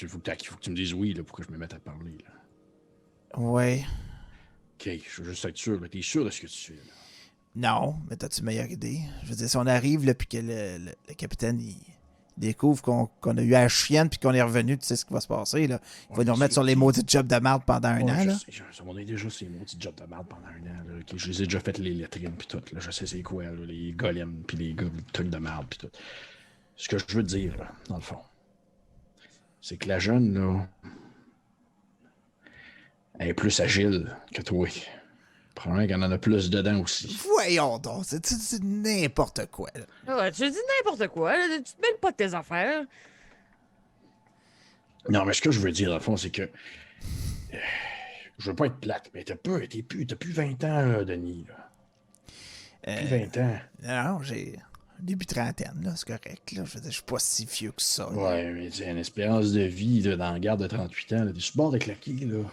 il faut que tu me dises oui, là, pour que je me mette à parler, là. Ouais. OK, je veux juste être sûr, là. T'es sûr de ce que tu fais, là? Non, mais t'as-tu une meilleure idée? Je veux dire, si on arrive, là, puis que le capitaine, il découvre qu'on a eu la chienne, puis qu'on est revenu, tu sais ce qui va se passer, là. Il va nous remettre sur les maudits jobs de merde pendant un an, là. Ça m'en est déjà ces maudits jobs de merde pendant un an, là. Okay, je les ai déjà fait les lettrines, puis tout, là. Je sais c'est quoi, là, les golems, puis les trucs de merde, puis tout. Ce que je veux te dire, là, dans le fond, c'est que la jeune, là, elle est plus agile que toi. Probablement qu'il y en a plus dedans aussi. Voyons donc, c'est n'importe quoi. Là. Ouais, tu dis n'importe quoi, là, tu te mêles pas de tes affaires. Non, mais ce que je veux dire, dans le fond, c'est que. Je veux pas être plate, mais t'as plus 20 ans, là, Denis. Là. Plus 20 ans. Non, j'ai début trentaine, là, c'est correct. Là. Je veux dire, je suis pas si vieux que ça. Là. Ouais, mais c'est une espérance de vie là, dans la garde de 38 ans. T'es sur le bord de claquer, là.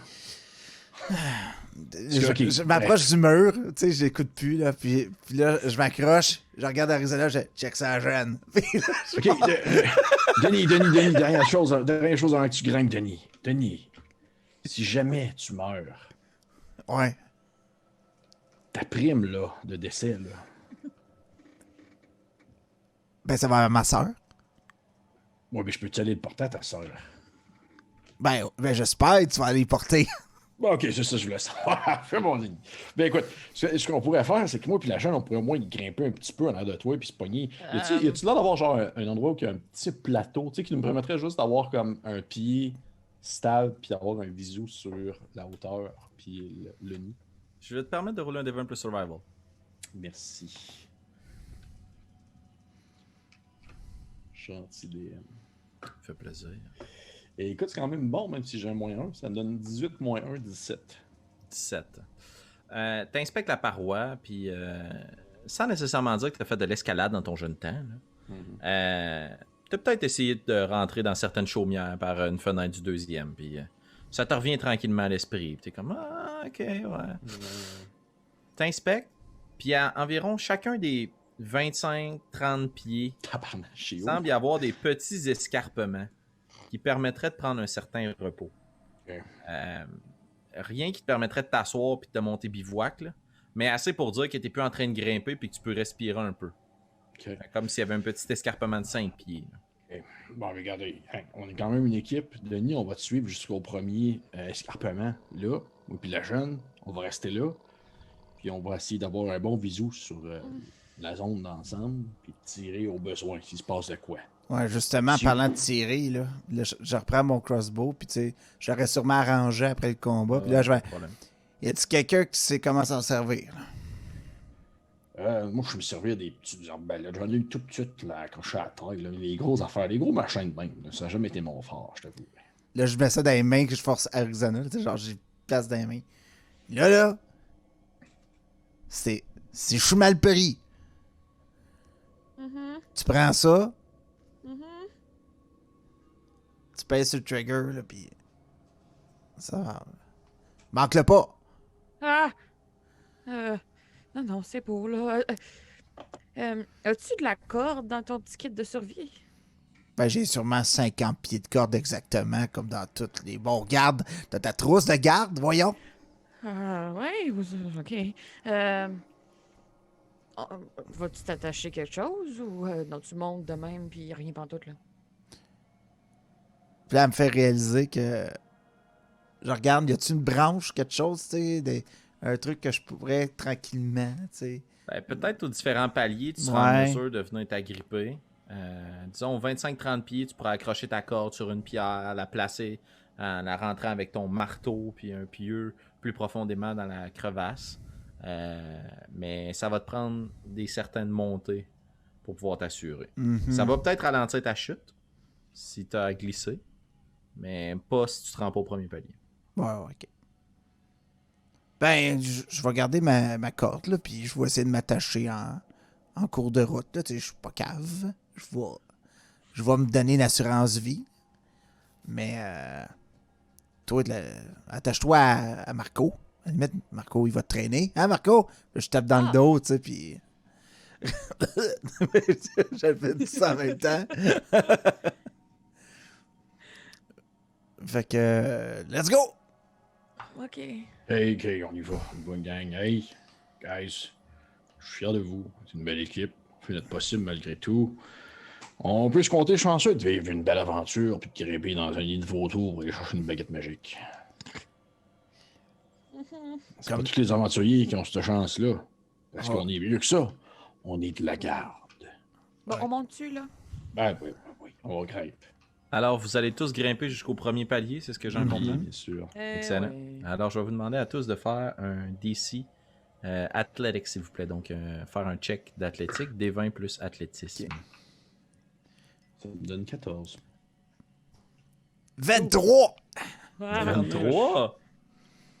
Je m'approche du mur, tu sais, j'écoute plus, là, puis là, je m'accroche, je regarde Arizona, je check ça jeune. OK, Denis, dernière chose avant que tu grimpes, Denis. Denis, si jamais tu meurs, Ouais. ta prime, là, de décès, là. Ben, ça va à ma soeur. Ouais, mais je peux aller le porter à ta soeur. Ben, j'espère que tu vas aller y porter. Bon, OK, c'est ça que je voulais savoir. Fais mon Denis. Ben écoute, ce qu'on pourrait faire, c'est que moi et la chaîne, on pourrait au moins grimper un petit peu en arrière de toi puis se pogner. Y a-tu l'air d'avoir genre un endroit où il y a un petit plateau, tu sais, qui nous permettrait juste d'avoir comme un pied stable puis d'avoir un visu sur la hauteur puis le nid? Je vais te permettre de rouler un D20 plus survival. Merci. Gentil DM. Ça fait plaisir. Et écoute, c'est quand même bon, même si j'ai un -1. Ça me donne 18 -1, 17. 17. T'inspectes la paroi, puis sans nécessairement dire que t'as fait de l'escalade dans ton jeune temps. T'as peut-être essayé de rentrer dans certaines chaumières par une fenêtre du deuxième, puis ça te revient tranquillement à l'esprit. T'es comme, ah, ok, ouais. T'inspectes, puis à environ chacun des 25-30 pieds, Tabarnak, je suis il où? semble y avoir des petits escarpements qui permettraient de prendre un certain repos. Ok. Rien qui te permettrait de t'asseoir puis de te monter bivouac, là, mais assez pour dire que t'es plus en train de grimper puis que tu peux respirer un peu. Ok. Comme s'il y avait un petit escarpement de 5 pieds. Là. Bon, regardez, hein, on est quand même une équipe. Denis, on va te suivre jusqu'au premier escarpement. Là, moi puis la jeune, on va rester là. Puis on va essayer d'avoir un bon visu sur la zone d'ensemble. Puis de tirer au besoin s'il se passe de quoi. Ouais, justement, en parlant de tirer, là, je reprends mon crossbow, puis tu sais, j'aurais sûrement arrangé après le combat, puis là, je vais... Y a-t-il quelqu'un qui sait comment s'en servir? Moi, je me servir des petites arbalètes. J'en ai eu tout de suite là, quand je suis à la taille. Là, les grosses affaires, les gros machins de même. Là, ça n'a jamais été mon fort, je t'avoue. Là, je mets ça dans les mains que je force Arizona, tu sais, genre, j'ai place dans les mains. Là, c'est chou mal pris. Tu prends ça, tu pèses sur le trigger, là, pis ça va. Manque-le pas. Ah! Non, c'est beau, là. As-tu de la corde dans ton petit kit de survie? Ben, j'ai sûrement 50 pieds de corde exactement, comme dans toutes les bons gardes. T'as ta trousse de garde, voyons. Ouais, ok. Vas-tu t'attacher quelque chose ou non, tu montes de même puis rien pantoute, là? Puis là, elle me fait réaliser que. Je regarde, y a-tu une branche, quelque chose, tu sais, un truc que je pourrais tranquillement, tu sais. Ben, peut-être aux différents paliers, tu seras en mesure de venir t'agripper. Disons, 25-30 pieds, tu pourras accrocher ta corde sur une pierre, la placer, en la rentrant avec ton marteau, puis un pieu plus profondément dans la crevasse. Mais ça va te prendre des certaines montées pour pouvoir t'assurer. Ça va peut-être ralentir ta chute, si tu as glissé, mais pas si tu te rends pas au premier palier. Ouais, ok. Ben, je vais garder ma corde, là, puis je vais essayer de m'attacher en cours de route, là, tu sais, je suis pas cave. Je vais me donner une assurance vie. Mais, toi, attache-toi à Marco. À la limite, Marco, il va te traîner. Hein, Marco? Là, je tape dans le dos, tu sais, puis... J'avais dit ça en même temps. Fait que, let's go! Ok. Hey, ok, on y va. Bonne gang. Hey, guys, je suis fier de vous. C'est une belle équipe. On fait notre possible malgré tout. On peut se compter chanceux de vivre une belle aventure puis de grimper dans un lit de vautour pour aller chercher une baguette magique. C'est pas tous les aventuriers qui ont cette chance-là. Parce qu'on est mieux que ça. On est de la garde. Bon, on monte-tu, là? Ben oui, on grimpe. Alors, vous allez tous grimper jusqu'au premier palier, c'est ce que j'en comprends? Bien sûr. Excellent. Ouais. Alors, je vais vous demander à tous de faire un DC Athlétique, s'il vous plaît. Donc, faire un check d'athlétique, D20 plus athlétisme. Ok. Ça me donne 14. 23! Ah, 23.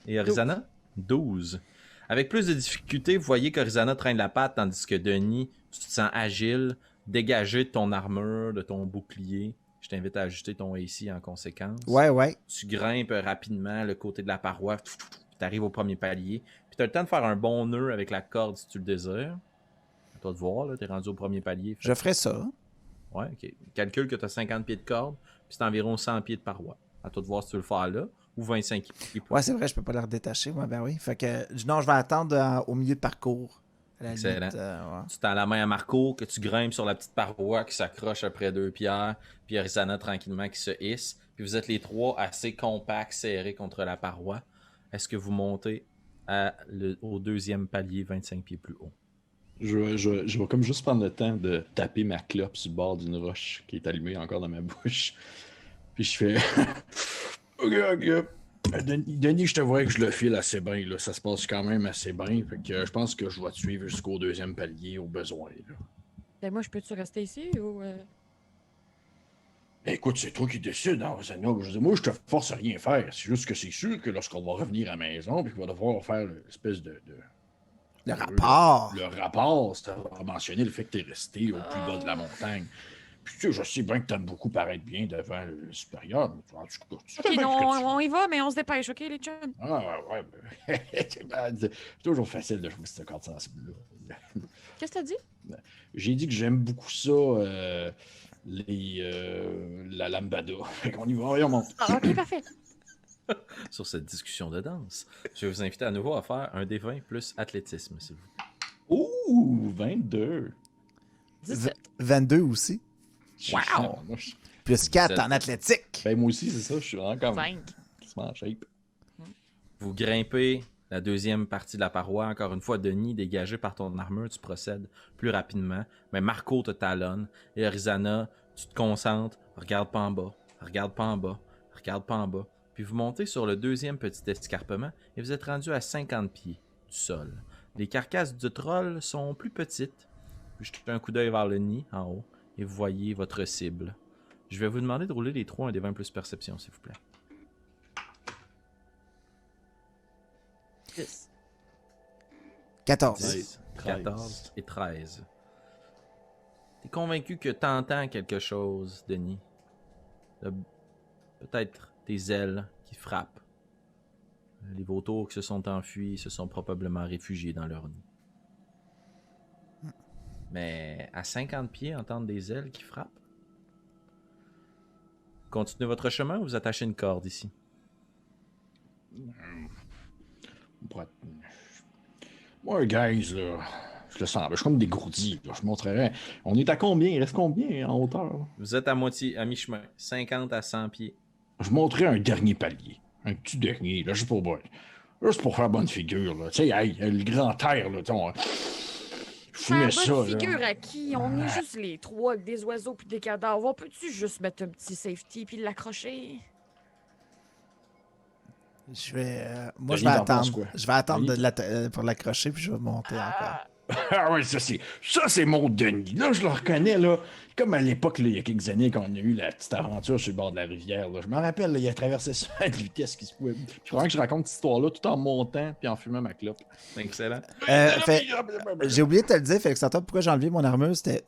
Et Arizana? 12. Avec plus de difficultés, vous voyez qu'Arizana traîne la patte, tandis que Denis, tu te sens agile, dégagé de ton armure, de ton bouclier. Je t'invite à ajuster ton AC en conséquence. Ouais. Tu grimpes rapidement le côté de la paroi, tu arrives au premier palier, puis tu as le temps de faire un bon nœud avec la corde si tu le désires. À toi de voir, tu es rendu au premier palier. Je ferais ça. Ouais, ok. Calcule que tu as 50 pieds de corde, puis c'est environ 100 pieds de paroi. À toi de voir si tu veux le faire là, ou 25 pieds. Ouais, c'est vrai, je peux pas le redétacher. Ouais, ben oui. Fait que, non, je vais attendre au milieu de parcours. À la Excellent. limite, ouais. Tu tends la main à Marco, que tu grimpes sur la petite paroi qui s'accroche après 2 pierres, puis Arizana tranquillement qui se hisse. Puis vous êtes les trois assez compacts, serrés contre la paroi. Est-ce que vous montez au deuxième palier, 25 pieds plus haut? Je vais comme juste prendre le temps de taper ma clope sur le bord d'une roche qui est allumée encore dans ma bouche. Puis je fais... ok. Denis, je te vois que je le file assez bien. Là. Ça se passe quand même assez bien. Fait que je pense que je vais te suivre jusqu'au deuxième palier au besoin. Là. Ben moi, je peux-tu rester ici ou... Écoute, c'est toi qui décides, hein, Zania. Je dis, moi, je te force à rien faire. C'est juste que c'est sûr que lorsqu'on va revenir à la maison, puis qu'on va devoir faire l'espèce de Le rapport! Le rapport, ça va mentionner le fait que tu es resté au plus bas de la montagne. Puis tu sais, je sais bien que tu aimes beaucoup paraître bien devant le supérieur. Mais en tout cas, tu fais Ok, bien non, ce que tu on y va, mais on se dépêche, ok, les chums? Ah, ouais. C'est toujours facile de jouer cette carte sensible-là. Qu'est-ce que t'as dit? J'ai dit que j'aime beaucoup ça, la lambada. Fait qu'on y va, on monte. Ah, ok, parfait. Sur cette discussion de danse, je vais vous inviter à nouveau à faire un D20 plus athlétisme, s'il vous plaît. Ouh, 22. 17. 22 aussi. Wow! Plus 4 17. en athlétique. Ben, moi aussi, c'est ça. Je suis vraiment comme... 5. Qui se met en shape. Vous grimpez la deuxième partie de la paroi. Encore une fois, Denis, dégagé par ton armure, tu procèdes plus rapidement. Mais Marco te talonne. Et Arizana, tu te concentres. Regarde pas en bas. Regarde pas en bas. Regarde pas en bas. Puis vous montez sur le deuxième petit escarpement et vous êtes rendu à 50 pieds du sol. Les carcasses du troll sont plus petites. Jetez un coup d'œil vers le nid en haut et vous voyez votre cible. Je vais vous demander de rouler les 3 un des 20 plus perception, s'il vous plaît. 10. 14. 10, 14 et 13. T'es convaincu que t'entends quelque chose, Denis? Peut-être des ailes qui frappent. Les vautours qui se sont enfuis se sont probablement réfugiés dans leur nid. Mais à 50 pieds, entendre des ailes qui frappent? Continuez votre chemin ou vous attachez une corde ici? Moi, guys, là, je le sens. Je suis comme dégourdi. Là. Je montrerais. On est à combien? Il reste combien en hauteur? Là? Vous êtes à moitié, à mi-chemin. 50 à 100 pieds. Je montrerais un dernier palier. Un petit dernier, là, juste pour boire. Juste pour faire bonne figure, là. Tu sais, hey, le grand air, là, je mets ça, bonne là. figure à qui? On est juste les trois avec des oiseaux puis des cadavres. On peut-tu juste mettre un petit safety puis l'accrocher? Je vais. Moi, Denis, je vais t'en penses attendre. quoi? Je vais attendre Denis? pour l'accrocher, puis je vais monter encore. Ah oui, ça c'est mon Denis. Là, je le reconnais, là. Comme à l'époque, là, il y a quelques années, quand on a eu la petite aventure sur le bord de la rivière. Là. Je me rappelle, là, il a traversé ça à une vitesse qui se pouvait. Je crois que je raconte cette histoire-là tout en montant puis en fumant ma clope. Excellent. J'ai oublié de te le dire, Félix Antoine, pourquoi j'ai enlevé mon armure, c'était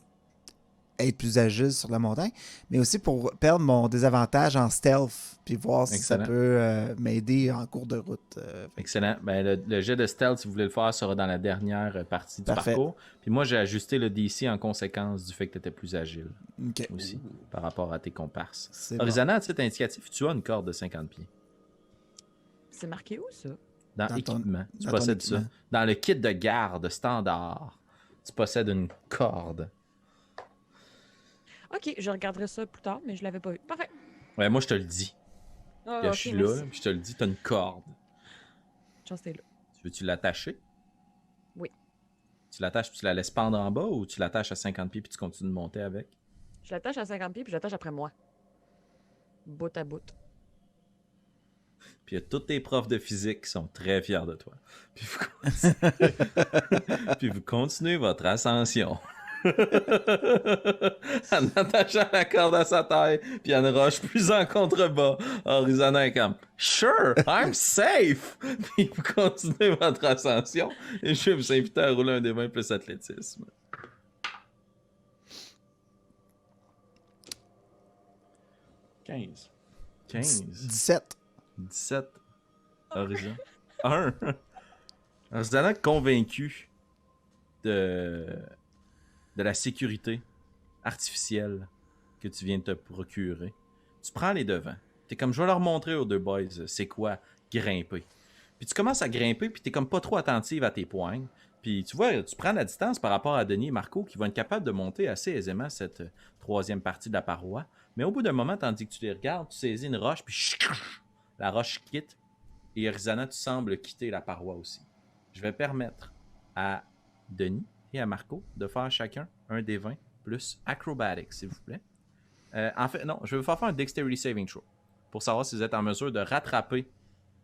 être plus agile sur la montagne, mais aussi pour perdre mon désavantage en stealth, puis voir si Excellent. ça peut m'aider en cours de route. Excellent. Ben, le jet de stealth, si vous voulez le faire, sera dans la dernière partie du Parfait. parcours. Puis moi, j'ai ajusté le DC en conséquence du fait que tu étais plus agile Ok. aussi par rapport à tes comparses. C'est bon. Arizana, à titre indicatif, tu as une corde de 50 pieds. C'est marqué où, ça? Dans Dans ton- équipement, tu dans ton possèdes ça. équipement. Dans le kit de garde standard, tu possèdes une corde. Ok, je regarderai ça plus tard, mais je l'avais pas vu. Parfait. Ouais, moi, je te le dis. Ah, Je ok, suis merci. là, puis je te le dis, tu as une corde. Chance, t'es là. Veux-tu l'attacher? Oui. Tu l'attaches puis tu la laisses pendre en bas ou tu l'attaches à 50 pieds puis tu continues de monter avec? Je l'attache à 50 pieds puis je l'attache après moi. Bout à bout. Puis il y a tous tes profs de physique qui sont très fiers de toi. Puis vous continuez votre ascension. En attachant la corde à sa taille, puis à une roche plus en contrebas. Orizana est comme Sure, I'm safe! Puis vous continuez votre ascension. Et je vais vous inviter à rouler un des 20 plus athlétisme. 15. 15. 17. 17. Horizon. 1. Orizana est convaincu de la sécurité artificielle que tu viens de te procurer. Tu prends les devants. T'es comme, je vais leur montrer aux deux boys c'est quoi grimper. Puis tu commences à grimper, puis t'es comme pas trop attentive à tes poignes. Puis tu vois, tu prends la distance par rapport à Denis et Marco qui vont être capables de monter assez aisément cette troisième partie de la paroi. Mais au bout d'un moment, tandis que tu les regardes, tu saisis une roche, puis la roche quitte. Et Orizana, tu sembles quitter la paroi aussi. Je vais permettre à Denis et à Marco de faire chacun un des 20 plus acrobatics, s'il vous plaît. En fait, non, je vais vous faire un dexterity saving throw pour savoir si vous êtes en mesure de rattraper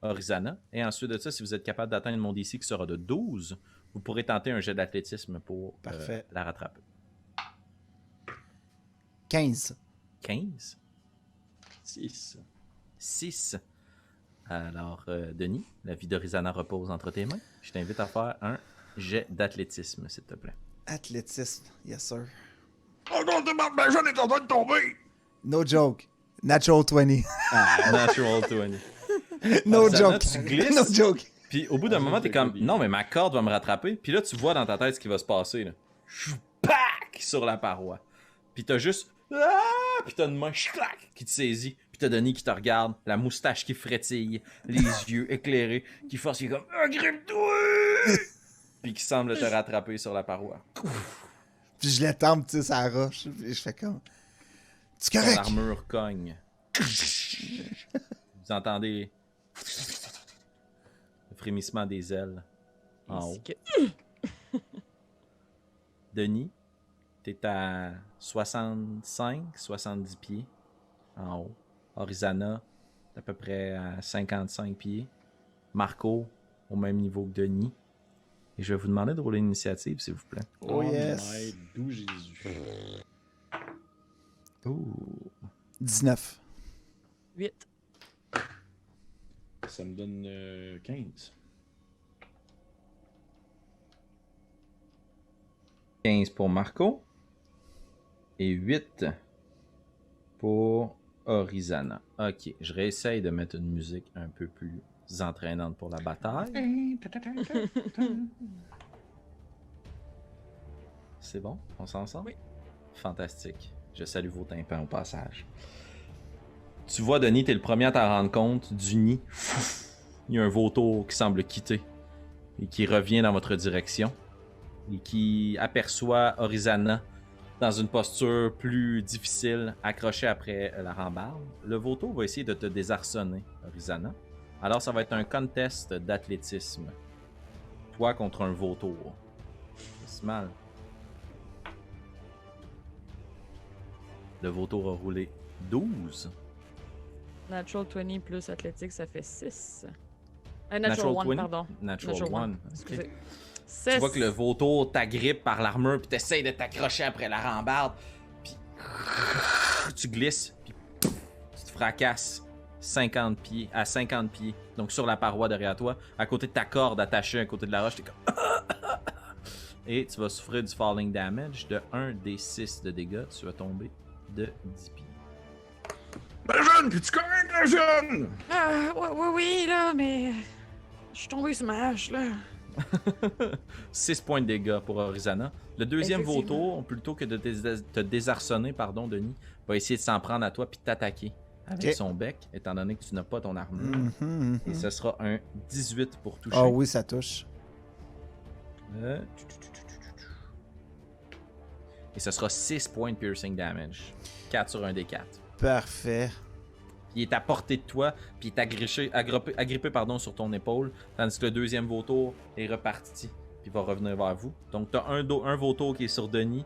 Orizana. Et ensuite de ça, si vous êtes capable d'atteindre mon DC qui sera de 12, vous pourrez tenter un jet d'athlétisme pour la rattraper. 15. 15. 6. 6. Alors, Denis, la vie d'Orizana repose entre tes mains. Je t'invite à faire un jet d'athlétisme, s'il te plaît. Athlétisme, yes sir. Oh non, ma jeune est en train de tomber! No joke. Natural 20. Natural 20. No Orizana, joke. tu glisses. No joke. Puis au bout d'un moment, t'es comme, non, mais ma corde va me rattraper. Puis là, tu vois dans ta tête ce qui va se passer. Là. Pac! Sur la paroi. Puis t'as juste, puis t'as une main qui te saisit. Puis t'as Denis qui te regarde, la moustache qui frétille, les yeux éclairés, qui force, qui est comme, agrippe-toi! Puis qui semble te rattraper sur la paroi. Puis je l'étends, tu sais, ça roche. Puis je fais comme. C'est Ton correct. armure cogne. Vous entendez le frémissement des ailes en haut. Denis, t'es à 65-70 pieds en haut. Orizana, t'es à peu près à 55 pieds. Marco, au même niveau que Denis. Et je vais vous demander de rouler l'initiative, s'il vous plaît. Oh yes. My doux Jésus. Ouh. 19. 8. Ça me donne 15. 15 pour Marco. Et 8 pour Orizana. Ok, je réessaye de mettre une musique un peu plus entraînante pour la bataille. C'est bon? On s'en sort? Oui. Fantastique. Je salue vos tympans au passage. Tu vois, Denis, t'es le premier à t'en rendre compte du nid. Il y a un vautour qui semble quitter et qui revient dans votre direction et qui aperçoit Orizana dans une posture plus difficile, accrochée après la rambarde. Le vautour va essayer de te désarçonner, Orizana. Alors, ça va être un contest d'athlétisme. Toi contre un vautour. C'est mal. Le vautour a roulé 12. Natural 20 plus athlétique, ça fait 6. Natural 1, 20? pardon. Natural 1. Excusez. Tu vois que le vautour t'agrippe par l'armure, puis t'essayes de t'accrocher après la rambarde, puis tu glisses, puis tu te fracasses 50 pieds, à 50 pieds, donc sur la paroi derrière toi, à côté de ta corde attachée à côté de la roche, t'es comme... Et tu vas souffrir du falling damage de 1 des 6 de dégâts, tu vas tomber de 10 pieds. Ma jeune, puis tu correct, la jeune? Ah, oui, là, mais. Je suis tombé sur ma hache, là. 6 points de dégâts pour Orizana. Le deuxième Effectivement. vautour, plutôt que de te désarçonner, pardon, Denis, va essayer de s'en prendre à toi puis t'attaquer avec Ok. son bec, étant donné que tu n'as pas ton armure. Mhm, Et mhm. ce sera un 18 pour toucher. Ah oui, ça touche. Et ce sera 6 points de piercing damage. 4 sur un des 4. Parfait. Il est à portée de toi, puis il est agrippé pardon, sur ton épaule, tandis que le deuxième vautour est reparti, puis va revenir vers vous. Donc, tu as un vautour qui est sur Denis,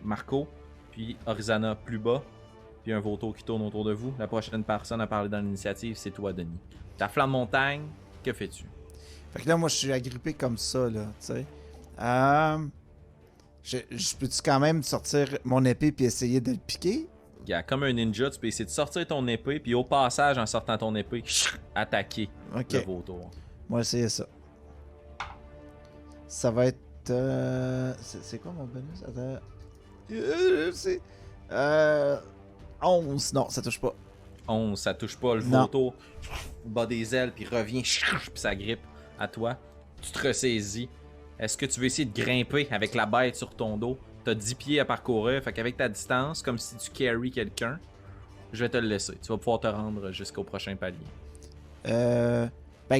Marco, puis Orizana plus bas, puis un vautour qui tourne autour de vous. La prochaine personne à parler dans l'initiative, c'est toi, Denis. Ta flamme montagne, que fais-tu? Fait que là, moi, je suis agrippé comme ça, là, tu sais. Je peux-tu quand même sortir mon épée puis essayer de le piquer? Comme un ninja, tu peux essayer de sortir ton épée, puis au passage, en sortant ton épée, attaquer Ok, le vautour. on va essayer ça. Ça va être... c'est quoi mon bonus? Attends... c'est... 11. Non, ça touche pas. 11, ça touche pas. Le Non. vautour bat des ailes, puis revient, puis ça grippe à toi. Tu te ressaisis. Est-ce que tu veux essayer de grimper avec la bête sur ton dos? T'as 10 pieds à parcourir, fait qu'avec ta distance, comme si tu carry quelqu'un, je vais te le laisser. Tu vas pouvoir te rendre jusqu'au prochain palier. Ben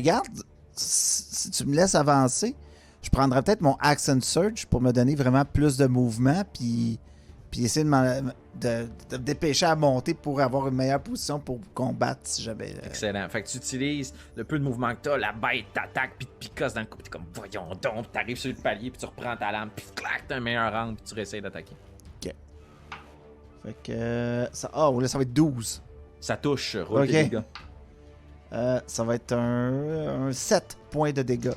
garde, si tu me laisses avancer, je prendrais peut-être mon Accent Surge pour me donner vraiment plus de mouvement, puis essayer de me dépêcher à monter pour avoir une meilleure position pour combattre si jamais... Excellent. Fait que tu utilises le peu de mouvement que t'as, la bête t'attaque, puis te picosse dans le cou, puis t'es comme, voyons donc, puis t'arrives sur le palier, puis tu reprends ta lame, puis clac, t'as un meilleur angle, puis tu réessayes d'attaquer. Fait que... ça, là, ça va être 12. Ça touche, roule Ok. tes dégâts. Ça va être un 7 points de dégâts.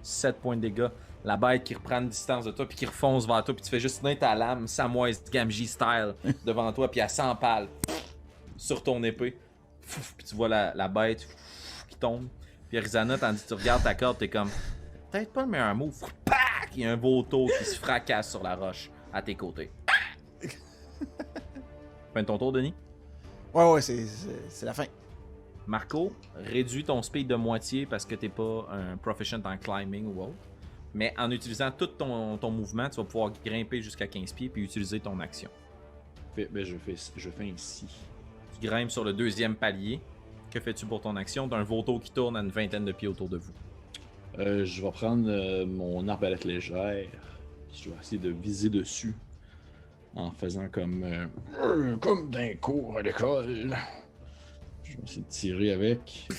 7 points de dégâts. La bête qui reprend une distance de toi, puis qui refonce vers toi, puis tu fais juste tenir ta lame, Samwise Gamgee style, devant toi, puis elle s'empale sur ton épée. Puis tu vois la bête qui tombe. Puis Arizana, tandis que tu regardes ta corde, t'es comme, peut-être pas le meilleur move. Pac! Il y a un vautour qui se fracasse sur la roche à tes côtés. Fin de ton tour, Denis. Ouais, c'est la fin. Marco, réduis ton speed de moitié parce que t'es pas un proficient en climbing ou autre. Mais en utilisant tout ton mouvement, tu vas pouvoir grimper jusqu'à 15 pieds puis utiliser ton action. Je fais ainsi. Tu grimpes sur le deuxième palier. Que fais-tu pour ton action d'un vautour qui tourne à une vingtaine de pieds autour de vous? Je vais prendre mon arbalète légère. Je vais essayer de viser dessus. En faisant comme d'un cours à l'école. Je vais essayer de tirer avec.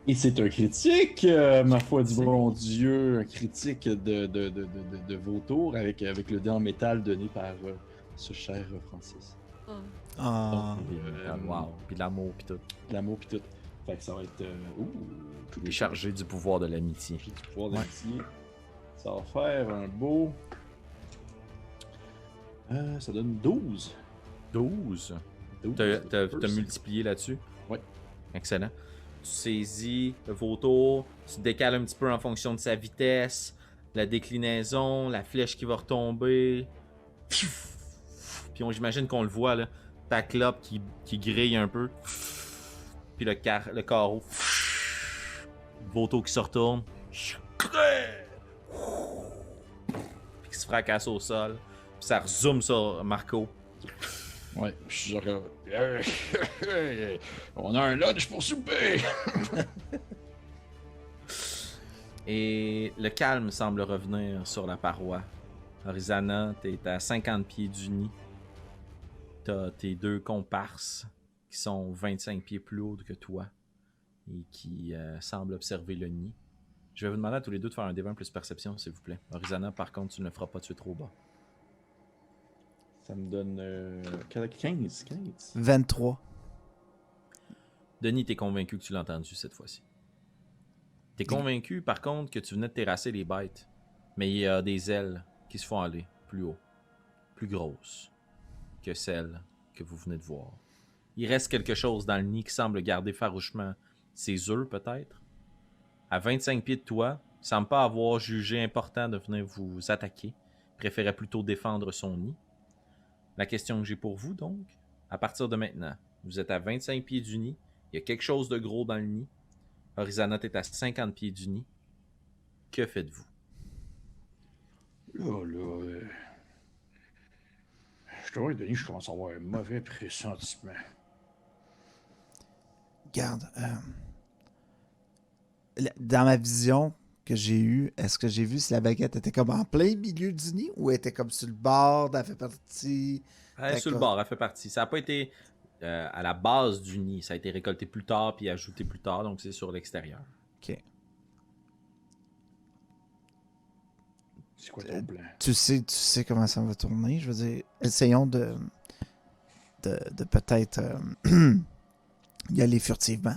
Et c'est un critique, ma foi du bon Dieu. Un critique de vautour avec le dé en métal donné par ce cher Francis. Ah. Wow, puis de l'amour puis tout. L'amour pis tout. Fait que ça va être. Tout Il est chargé du pouvoir de l'amitié. J'ai du pouvoir d'amitié. Ça va faire un beau. Ça donne 12. 12. 12 T'as multiplié là-dessus? Ouais. Excellent. Tu saisis le vautour, tu décales un petit peu en fonction de sa vitesse, la déclinaison, la flèche qui va retomber. Puis j'imagine qu'on le voit, là, ta clope qui grille un peu. Puis le carreau. Le vautour qui se retourne. Puis qui se fracasse au sol. Puis ça rezoome sur Marco. Ouais, je suis genre. On a un lunch pour souper! Et le calme semble revenir sur la paroi. Orizana, t'es à 50 pieds du nid. T'as tes deux comparses qui sont 25 pieds plus hauts que toi et qui semblent observer le nid. Je vais vous demander à tous les deux de faire un D20 plus perception, s'il vous plaît. Orizana, par contre, tu ne le feras pas tuer trop bas. Ça me donne 15. 23. Denis, t'es convaincu que tu l'as entendu cette fois-ci. T'es convaincu, par contre, que tu venais de terrasser les bêtes. Mais il y a des ailes qui se font aller plus haut, plus grosses que celles que vous venez de voir. Il reste quelque chose dans le nid qui semble garder farouchement ses œufs, peut-être. À 25 pieds de toi, il semble pas avoir jugé important de venir vous attaquer. Il préférait plutôt défendre son nid. La question que j'ai pour vous, donc, à partir de maintenant, vous êtes à 25 pieds du nid, il y a quelque chose de gros dans le nid. Orizana est à 50 pieds du nid. Que faites-vous? Là. Je te vois, Denis, je commence à avoir un mauvais pressentiment. Regarde, dans ma vision que j'ai eue, est-ce que j'ai vu si la baguette était comme en plein milieu du nid ou était comme sur le bord, elle fait partie... Elle est sur le bord, elle fait partie. Ça n'a pas été à la base du nid. Ça a été récolté plus tard puis ajouté plus tard, donc c'est sur l'extérieur. Ok. C'est quoi ton plan? Tu sais comment ça va tourner. Je veux dire, essayons de de peut-être y aller furtivement.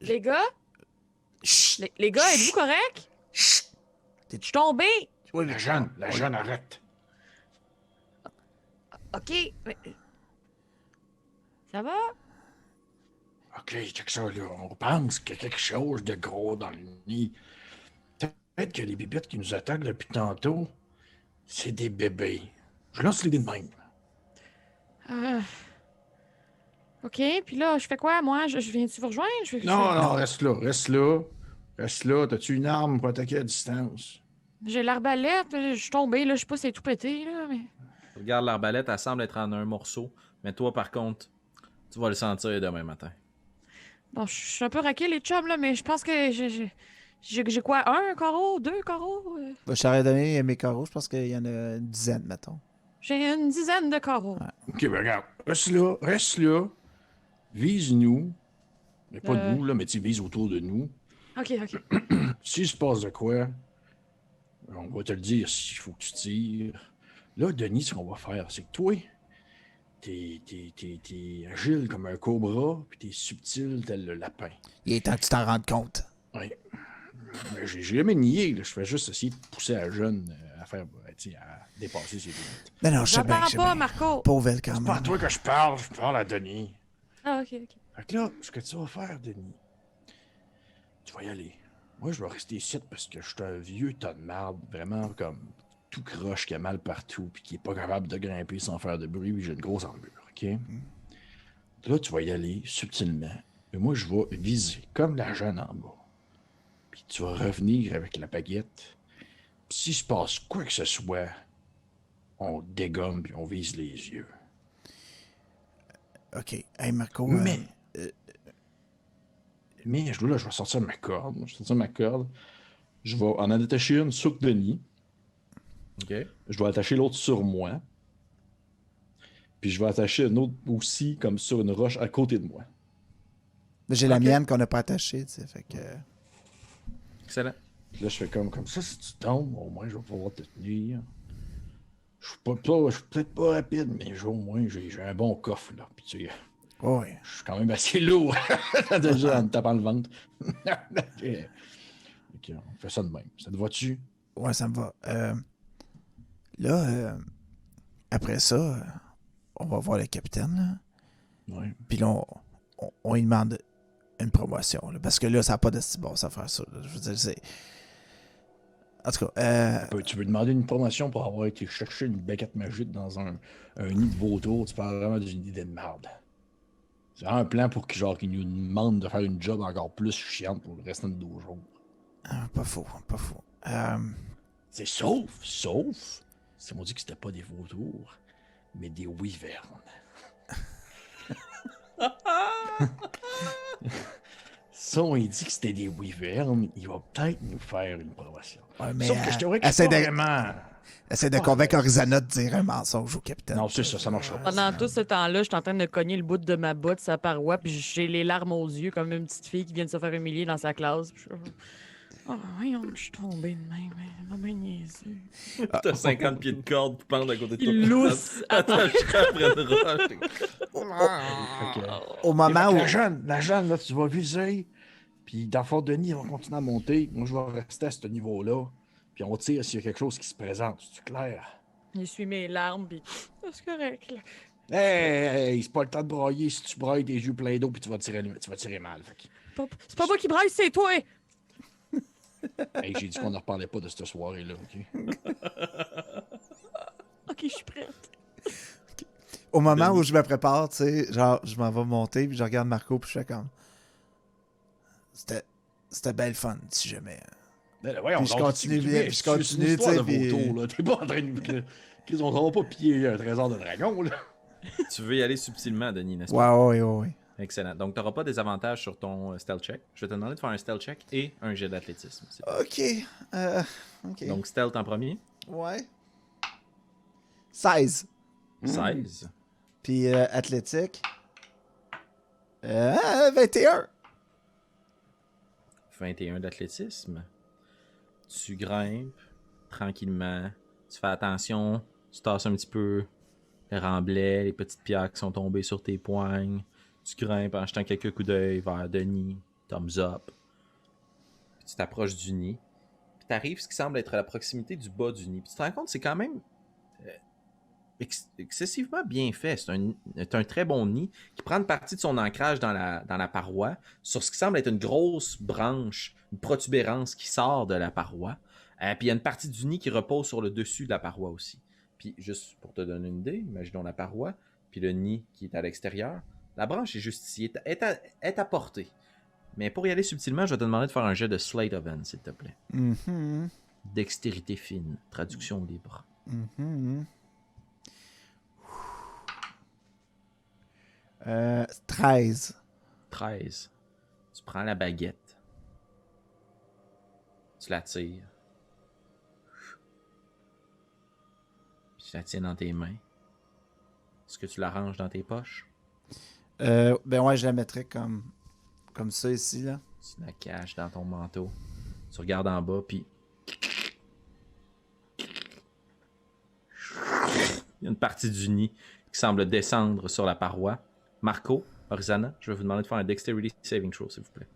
Les gars? Chut! Les gars, êtes-vous corrects? Chut! Je suis tombé! Oui, La oui. jeune, arrête. OK, mais... Ça va? OK, check ça, là. On pense qu'il y a quelque chose de gros dans le nid. Peut-être que les bibittes qui nous attaquent depuis tantôt, c'est des bébés. Je lance l'idée de même. OK, puis là, je fais quoi, moi? Je viens-tu vous rejoindre? Non, reste là, reste là. Reste là. T'as-tu une arme pour attaquer à distance? J'ai l'arbalète, je suis tombé, là, je sais pas si c'est tout pété, là, mais... Regarde, l'arbalète, elle semble être en un morceau. Mais toi, par contre, tu vas le sentir demain matin. Bon, je suis un peu raqué, les chums, là, mais je pense que j'ai quoi, un carreau, deux carreaux? Je t'aurais donné mes carreaux, je pense qu'il y en a une dizaine, mettons. J'ai une dizaine de carreaux. Ouais. OK, ben regarde. Reste là. Vise-nous. Mais pas nous, là, mais tu vises autour de nous. OK. S'il se passe de quoi, on va te le dire s'il faut que tu tires. Là, Denis, ce qu'on va faire, c'est que toi, t'es agile comme un cobra, puis t'es subtil tel le lapin. Il est temps que tu t'en rendes compte. Oui. Mais j'ai jamais nié, là. Je fais juste essayer de pousser la jeune à faire, à dépasser ses limites. Mais non, je sais bien, J'entends je sais pas, bien. Marco. Pauvre elle, quand C'est pas à même. toi que je parle à Denis. Ah, OK. Fait que là, ce que tu vas faire, Denis, tu vas y aller. Moi, je vais rester ici parce que je suis un vieux tas de marde, vraiment comme tout croche qui a mal partout, puis qui est pas capable de grimper sans faire de bruit, puis j'ai une grosse armure, OK? Là, tu vas y aller subtilement. Et moi, je vais viser, comme la jeune en bas. Puis tu vas revenir avec la baguette. Puis s'il se passe quoi que ce soit, on dégomme puis on vise les yeux. OK. Hey, Marco. Mais là, je vais sortir ma corde. Je vais en attacher une sur Denis. OK? Je vais attacher l'autre sur moi. Puis je vais attacher une autre aussi, comme sur une roche à côté de moi. J'ai la mienne qu'on n'a pas attachée, tu sais. Fait que. Excellent. Puis là, je fais comme ça, si tu tombes, au moins, je vais pouvoir te tenir. Je suis peut-être pas rapide, mais au moins, j'ai un bon coffre, là. Puis tu sais, Oui. je suis quand même assez lourd, déjà, en me tapant le ventre. Ok, on fait ça de même. Ça te va-tu? Ouais, ça me va. Là, après ça, on va voir le capitaine, là. Ouais. Puis là, on lui demande une promotion, là, parce que là, ça n'a pas de si bon, ça faire ça. Là. Je veux dire, c'est. En tout cas, Tu veux demander une promotion pour avoir été chercher une baguette magique dans un nid de vautour? Tu parles vraiment d'une idée de merde. C'est vraiment un plan pour qu'il nous demande de faire une job encore plus chiante pour le restant de 2 jours. pas faux, pas faux. C'est sauf, c'est m'ont dit que c'était pas des vautours, mais des wyvernes. Ça, on dit que c'était des wyvernes, il va peut-être nous faire une promotion. Ouais, mais, Sauf que je te que essaie pas de- vraiment... Essaie de convaincre Orizana de dire un mensonge au capitaine. Non, c'est ça, ça marchera pas. Pendant tout ce temps-là, je suis en train de cogner le bout de ma botte, sa paroi, puis j'ai les larmes aux yeux comme une petite fille qui vient de se faire humilier dans sa classe. Puis oh, voyons, je suis tombée de même. Va bien niaiser. T'as 50 pieds de corde pour pendre à côté de toi. Il lousse. Attacherai après une roche. Au moment où. La jeune, là, tu vas viser, puis dans le fond, Denis, il va continuer à monter. Moi, je vais rester à ce niveau-là, puis on tire s'il y a quelque chose qui se présente. C'est clair? J'essuie mes larmes, puis c'est correct, là. Hey, c'est pas le temps de brailler. Si tu brailles tes yeux pleins d'eau, puis tu vas tirer mal. Fait que- C'est pas moi qui braille, c'est toi! Hey, j'ai dit qu'on ne reparlait pas de cette soirée-là, OK? Ok, je suis prête. Au moment où je me prépare, tu sais, genre, je m'en vais monter, puis je regarde Marco, puis je fais comme. C'était belle fun, si jamais. Mais là, voyons, Puis je donc, continue, tu- puis tu- je c'est une continue, histoire tu sais, de puis- vautour, là. T'es pas en train de... Qu'ils ont pas piller un trésor de dragon, là. Tu veux y aller subtilement, Denis, n'est-ce pas? Ouais. Excellent. Donc, tu n'auras pas des avantages sur ton stealth check. Je vais te demander de faire un stealth check et un jet d'athlétisme. Ok. Donc, stealth en premier. Ouais. 16. 16. Puis athlétique. 21. 21 d'athlétisme. Tu grimpes tranquillement. Tu fais attention. Tu tasses un petit peu les remblais, les petites pierres qui sont tombées sur tes poignes. Tu grimpes en jetant quelques coups d'œil vers Denis. Thumbs up. Puis tu t'approches du nid. Puis tu arrives ce qui semble être à la proximité du bas du nid. Puis tu te rends compte que c'est quand même excessivement bien fait. C'est un très bon nid qui prend une partie de son ancrage dans la paroi sur ce qui semble être une grosse branche, une protubérance qui sort de la paroi. Puis il y a une partie du nid qui repose sur le dessus de la paroi aussi. Puis juste pour te donner une idée, imaginons la paroi, puis le nid qui est à l'extérieur. La branche est juste ici, est à portée. Mais pour y aller subtilement, je vais te demander de faire un jet de Sleight of Hand, s'il te plaît. Dextérité fine, traduction libre. 13. 13. Tu prends la baguette. Tu la tires. Puis tu la tiens dans tes mains. Est-ce que tu la ranges dans tes poches? Ben ouais, je la mettrais comme ça ici, là. Tu la caches dans ton manteau. Tu regardes en bas, puis... Il y a une partie du nid qui semble descendre sur la paroi. Marco, Orizana, je vais vous demander de faire un Dexterity Saving Throw, s'il vous plaît.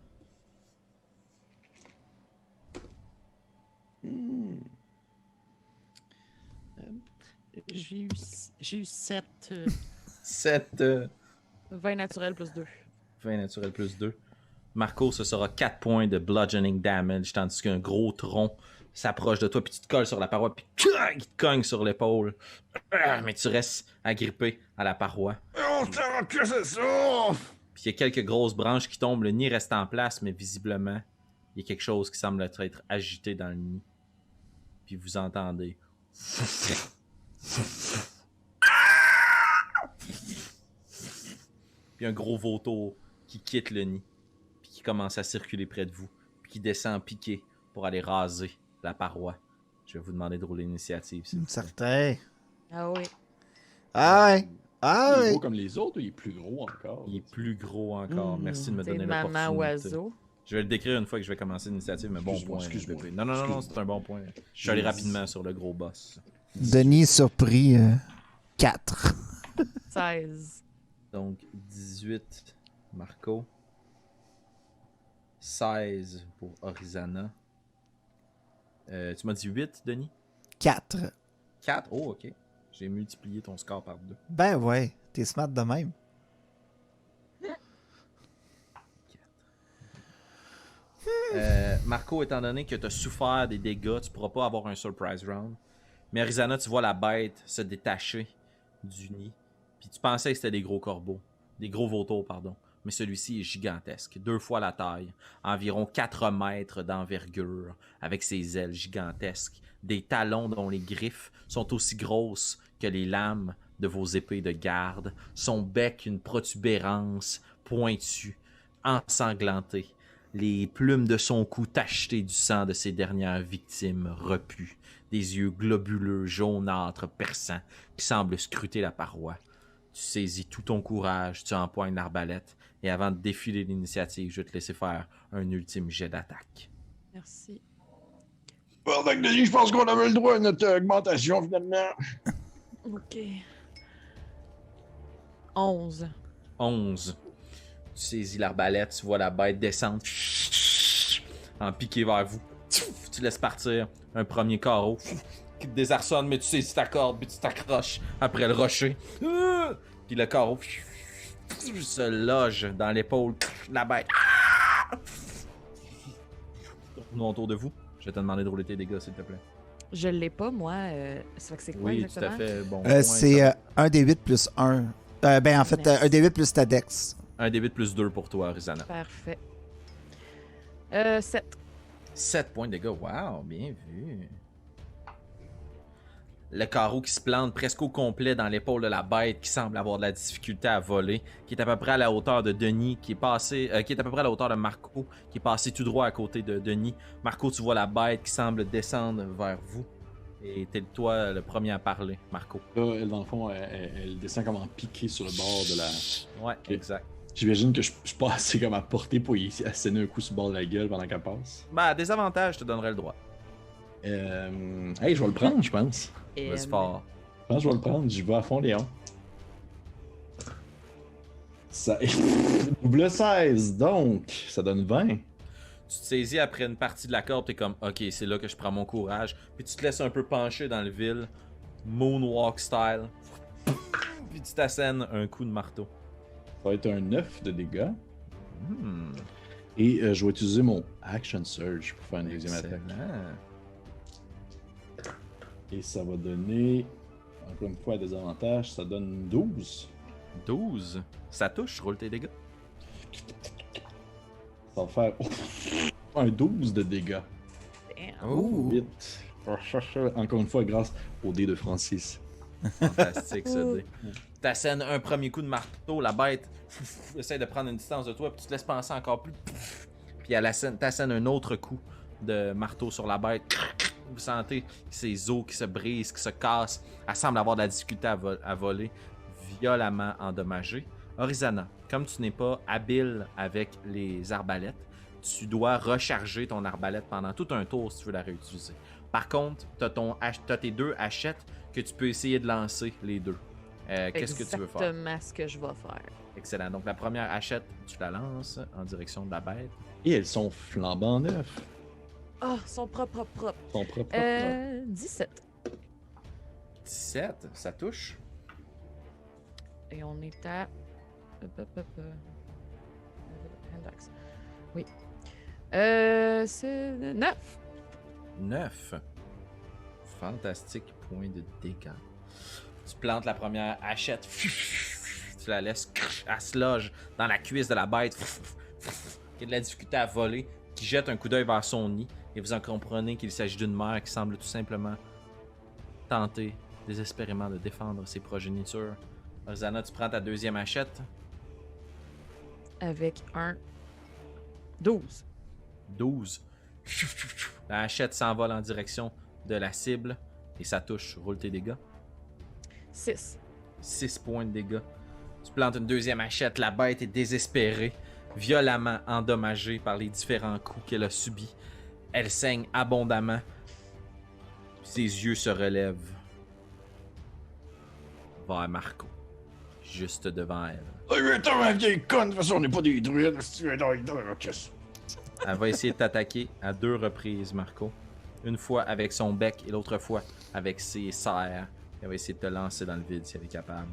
J'ai eu 7. 7... 20 naturel plus 2. 20 naturel plus 2. Marco, ce sera 4 points de bludgeoning damage, tandis qu'un gros tronc s'approche de toi, puis tu te colles sur la paroi, puis il te cogne sur l'épaule. Mais tu restes agrippé à la paroi. Que c'est ça? Puis il y a quelques grosses branches qui tombent, le nid reste en place, mais visiblement, il y a quelque chose qui semble être agité dans le nid. Puis vous entendez. Puis un gros vautour qui quitte le nid, puis qui commence à circuler près de vous, puis qui descend piqué pour aller raser la paroi. Je vais vous demander de rouler l'initiative. Certain. Ah oui. Ah ouais. Ah Il est ouais. gros comme les autres ou il est plus gros encore? Il est plus gros encore. Merci de me C'est donner maman l'opportunité. oiseau. Je vais le décrire une fois que je vais commencer l'initiative, mais bon Excuse-moi, point. excuse-moi. BP. Non, c'est un bon point. Je suis allé rapidement sur le gros boss. Denis surpris 4. 16. Donc, 18, Marco. 16 pour Orizana. Tu m'as dit 8, Denis? 4. 4? Oh, ok. J'ai multiplié ton score par 2. Ben ouais, t'es smart de même. Marco, étant donné que tu as souffert des dégâts, tu pourras pas avoir un surprise round. Mais Arizona, tu vois la bête se détacher du nid. Puis tu pensais que c'était des gros corbeaux. Des gros vautours, pardon. Mais celui-ci est gigantesque. 2 fois la taille. Environ 4 mètres d'envergure. Avec ses ailes gigantesques. Des talons dont les griffes sont aussi grosses que les lames de vos épées de garde. Son bec, une protubérance pointue, ensanglantée. Les plumes de son cou tachetées du sang de ses dernières victimes repues. Des yeux globuleux, jaunâtres, perçants, qui semblent scruter la paroi. Tu saisis tout ton courage, tu empoignes l'arbalète, et avant de défiler l'initiative, je vais te laisser faire un ultime jet d'attaque. Merci. Bon, donc, Denis, je pense qu'on avait le droit à notre augmentation, finalement. OK. 11. 11. Tu saisis l'arbalète, tu vois la bête descendre en piqué vers vous. Tu laisses partir un premier carreau qui te désarçonne, mais tu saisis ta corde, puis tu t'accroches après le rocher. Puis le carreau se loge dans l'épaule de la bête. Tournons autour de vous. Je vais te demander de rouler tes dégâts, s'il te plaît. Je l'ai pas, moi. Ça fait que c'est quoi Oui, tout exactement? à fait. Bon. C'est un D8 plus 1. Ben en fait, Merci. un D8 plus ta dex. Un D8 plus 2 pour toi, Rizana. Parfait. 7. 7 points de dégâts. Wow, bien vu. Le carreau qui se plante presque au complet dans l'épaule de la bête qui semble avoir de la difficulté à voler, qui est à peu près à la hauteur de Denis, qui est à peu près à la hauteur de Marco, qui est passé tout droit à côté de Denis. Marco, tu vois la bête qui semble descendre vers vous. Et t'es toi le premier à parler, Marco. Là, elle, dans le fond, elle descend comme en piqué sur le bord de la... Ouais, exact. J'imagine que je suis pas assez comme à portée pour y asséner un coup sur le bord de la gueule pendant qu'elle passe. Bah, à désavantage, je te donnerai le droit. Hey, je vais le prendre, je pense. Vas-y fort. Je pense que je vais le prendre. Je vais à fond, Léon. Ça... Double 16, donc ça donne 20. Tu te saisis après une partie de la corde, t'es comme, ok, c'est là que je prends mon courage. Puis tu te laisses un peu pencher dans le ville, moonwalk style. Puis tu t'assènes un coup de marteau. Ça va être un 9 de dégâts. Hmm, Et je vais utiliser mon Action Surge pour faire une deuxième attaque. excellent. Et ça va donner, encore une fois, à désavantage, ça donne 12. 12. Ça touche, roule tes dégâts. Ça va faire un 12 de dégâts. Damn. Ouh. 8. Encore une fois, grâce au dé de Francis. Fantastique ce dé. T'assènes un premier coup de marteau, la bête essaie de prendre une distance de toi, puis tu te laisses penser encore plus. Puis elle t'assène un autre coup de marteau sur la bête. Vous sentez ses os qui se brisent, qui se cassent. Elle semble avoir de la difficulté à voler, violemment endommagée. Orizana, comme tu n'es pas habile avec les arbalètes, tu dois recharger ton arbalète pendant tout un tour si tu veux la réutiliser. Par contre, t'as tes 2 hachettes que tu peux essayer de lancer les deux. Qu'est-ce que tu veux faire? Exactement ce que je vais faire. Excellent. Donc la première hachette, tu la lances en direction de la bête. Et elles sont flambant neufs. Ah, son propre. Son propre. 17. 17, ça touche. Et on est à. Index. Oui. C'est 9. 9. Fantastique point de dégâts. Tu plantes la première hachette. Tu la laisses. Elle se loge dans la cuisse de la bête. Qui a de la difficulté à voler. Qui jette un coup d'œil vers son nid. Et vous en comprenez qu'il s'agit d'une mère qui semble tout simplement tenter désespérément de défendre ses progénitures. Orizana, tu prends ta deuxième hachette. Avec un 12. 12. La hachette s'envole en direction de la cible et ça touche. Roule tes dégâts. 6. 6 points de dégâts. Tu plantes une deuxième hachette. La bête est désespérée, violemment endommagée par les différents coups qu'elle a subis. Elle saigne abondamment. Ses yeux se relèvent vers Marco, juste devant elle. Attends, ma vieille conne, de toute façon, on n'est pas des druides. Elle va essayer de t'attaquer à 2 reprises, Marco. Une fois avec son bec et l'autre fois avec ses serres. Elle va essayer de te lancer dans le vide si elle est capable.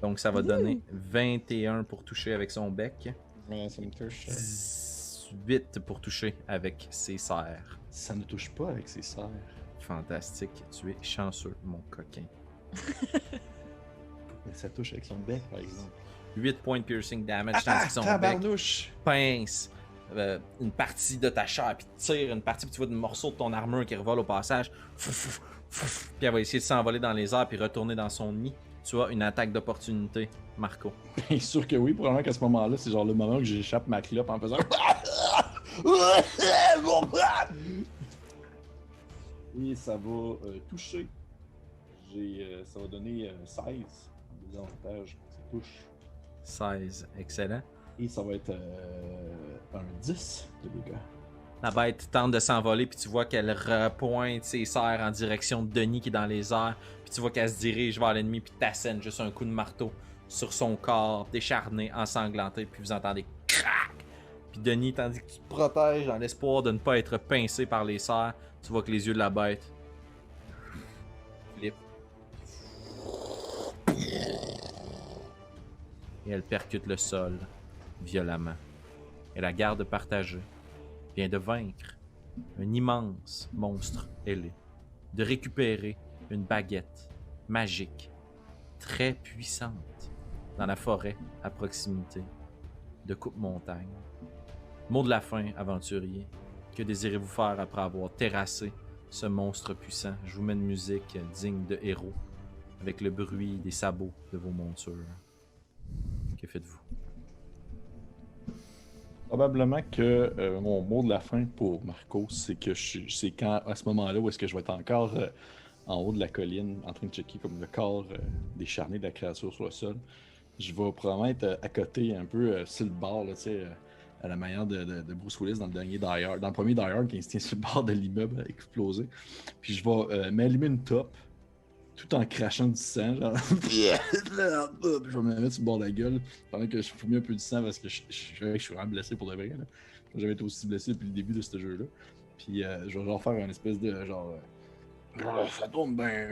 Donc ça va donner 21 pour toucher avec son bec. Ouais, ça me touche. 18 pour toucher avec ses serres. Ça ne touche pas avec ses serres. Fantastique, tu es chanceux, mon coquin. Mais ça touche avec son bec, par exemple. 8 points de piercing damage, tandis que son bec tabarnouche! pince une partie de ta chair, puis tire une partie, puis tu vois des morceaux de ton armure qui revole au passage. Puis elle va essayer de s'envoler dans les airs, puis retourner dans son nid. Tu as une attaque d'opportunité, Marco. Bien sûr que oui, probablement qu'à ce moment-là, c'est genre le moment où j'échappe ma clope en faisant. Et ça va toucher. Ça va donner 16 en désavantage. Ça touche. 16, excellent. Et ça va être un 10 de dégâts. La bête tente de s'envoler, puis tu vois qu'elle repointe ses serres en direction de Denis qui est dans les airs. Puis tu vois qu'elle se dirige vers l'ennemi, puis t'assène juste un coup de marteau sur son corps, décharné, ensanglanté. Puis vous entendez crac! Puis Denis, tandis que tu te protèges dans l'espoir de ne pas être pincé par les serres, tu vois que les yeux de la bête flippent. Et elle percute le sol violemment. Et la garde partagée vient de vaincre un immense monstre ailé, de récupérer une baguette magique très puissante dans la forêt à proximité de Coupe-Montagne. Mot de la fin, aventurier. Que désirez-vous faire après avoir terrassé ce monstre puissant? Je vous mets une musique digne de héros, avec le bruit des sabots de vos montures. Que faites-vous? Probablement que mon mot de la fin pour Marco, c'est que c'est quand, à ce moment-là, où est-ce que je vais être encore en haut de la colline, en train de checker comme le corps décharné de la créature sur le sol. Je vais probablement être à côté, un peu sur le bord, là, tu sais, à la manière de Bruce Willis dans le dernier Die Hard, dans le premier Die Hard, qui se tient sur le bord de l'immeuble explosé. Puis je vais m'allumer une top, tout en crachant du sang, genre. Puis je vais me la mettre sur le bord de la gueule pendant que je fous un peu du sang parce que je suis vraiment blessé pour de vrai. Là. J'avais été aussi blessé depuis le début de ce jeu-là. Puis je vais genre faire une espèce de genre. Ça tombe bien.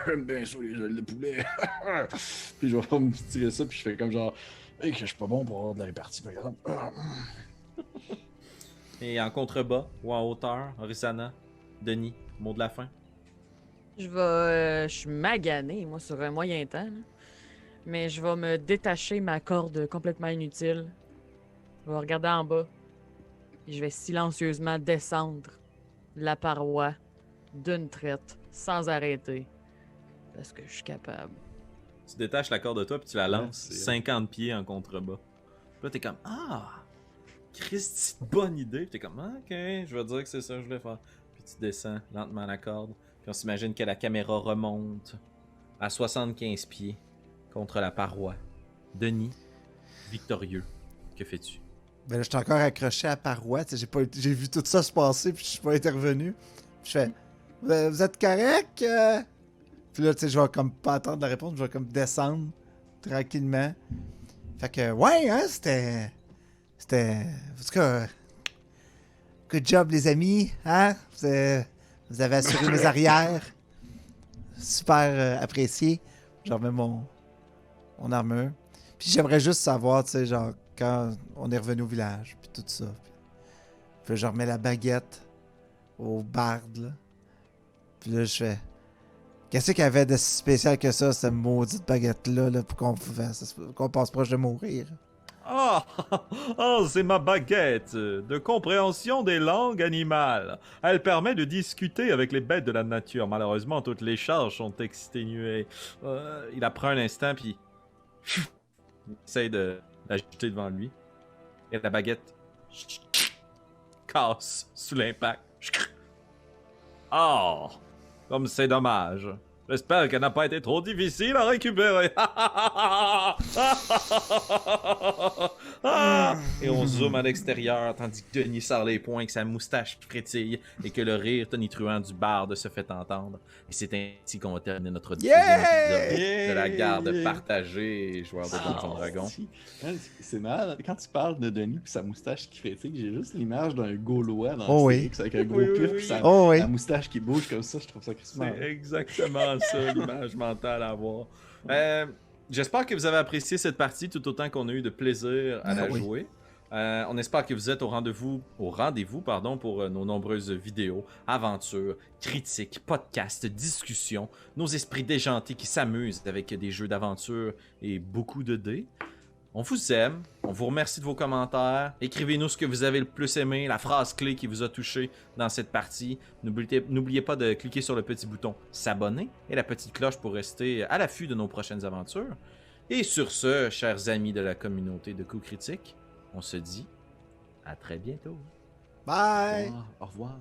J'aime bien ça, les ailes de poulet. Puis je vais me tirer ça, puis je fais comme genre. Hey, que je suis pas bon pour avoir de la répartie, par exemple. Et en contrebas ou en hauteur, Orisana, Denis, mot de la fin. Je suis maganée, moi, sur un moyen temps. Là. Mais je vais me détacher ma corde complètement inutile. Je vais regarder en bas. Et je vais silencieusement descendre la paroi d'une traite, sans arrêter. Parce que je suis capable. Tu détaches la corde de toi puis tu la lances Ouais, 50 pieds en contrebas. Puis là, t'es comme ah, Christy, bonne idée. Puis t'es comme ok, je vais dire que c'est ça que je voulais faire. Puis tu descends lentement la corde. Puis on s'imagine que la caméra remonte à 75 pieds contre la paroi. Denis, victorieux, que fais-tu? Ben là, je suis encore accroché à la paroi. J'ai vu tout ça se passer, puis je suis pas intervenu. Puis je fais, vous êtes correct? Puis là, tu sais, je vais comme pas attendre la réponse, je vais comme descendre tranquillement. Fait que, ouais, hein, c'était. En tout cas, good job, les amis, hein? Vous avez assuré mes arrières. Super apprécié. Je remets mon armure. Puis j'aimerais juste savoir, tu sais, genre, quand on est revenu au village, puis tout ça. Puis là, je remets la baguette au barde, là. Puis là, je fais... Qu'est-ce qu'il y avait de si spécial que ça, cette maudite baguette-là, là, pour qu'on passe proche de mourir? Ah, c'est ma baguette de compréhension des langues animales. Elle permet de discuter avec les bêtes de la nature. Malheureusement, toutes les charges sont exténuées. Il apprend un instant, puis il essaye de l'ajouter devant lui. Et la baguette casse sous l'impact. Ah, comme c'est dommage. J'espère qu'elle n'a pas été trop difficile à récupérer. Et on zoome à l'extérieur, tandis que Denis sort les poings, que sa moustache frétille et que le rire tonitruant du barde se fait entendre. Et c'est ainsi qu'on va terminer notre deuxième épisode de la garde partagée, joueur de Donjons Dragons. C'est mal. Quand tu parles de Denis et sa moustache qui frétille, j'ai juste l'image d'un Gaulois dans Oh oui. Astérix avec un gros Oui, oui, pif oui. et sa Oh oui. la moustache qui bouge comme ça. Je trouve ça crissement. C'est exactement ça, l'image mentale à avoir. J'espère que vous avez apprécié cette partie tout autant qu'on a eu de plaisir à la jouer. On espère que vous êtes au rendez-vous pour nos nombreuses vidéos, aventures, critiques, podcasts, discussions, nos esprits déjantés qui s'amusent avec des jeux d'aventure et beaucoup de dés. On vous aime, on vous remercie de vos commentaires. Écrivez-nous ce que vous avez le plus aimé, la phrase clé qui vous a touché dans cette partie. N'oubliez pas de cliquer sur le petit bouton s'abonner et la petite cloche pour rester à l'affût de nos prochaines aventures. Et sur ce, chers amis de la communauté de Coups Critiques, on se dit à très bientôt. Bye! Au revoir.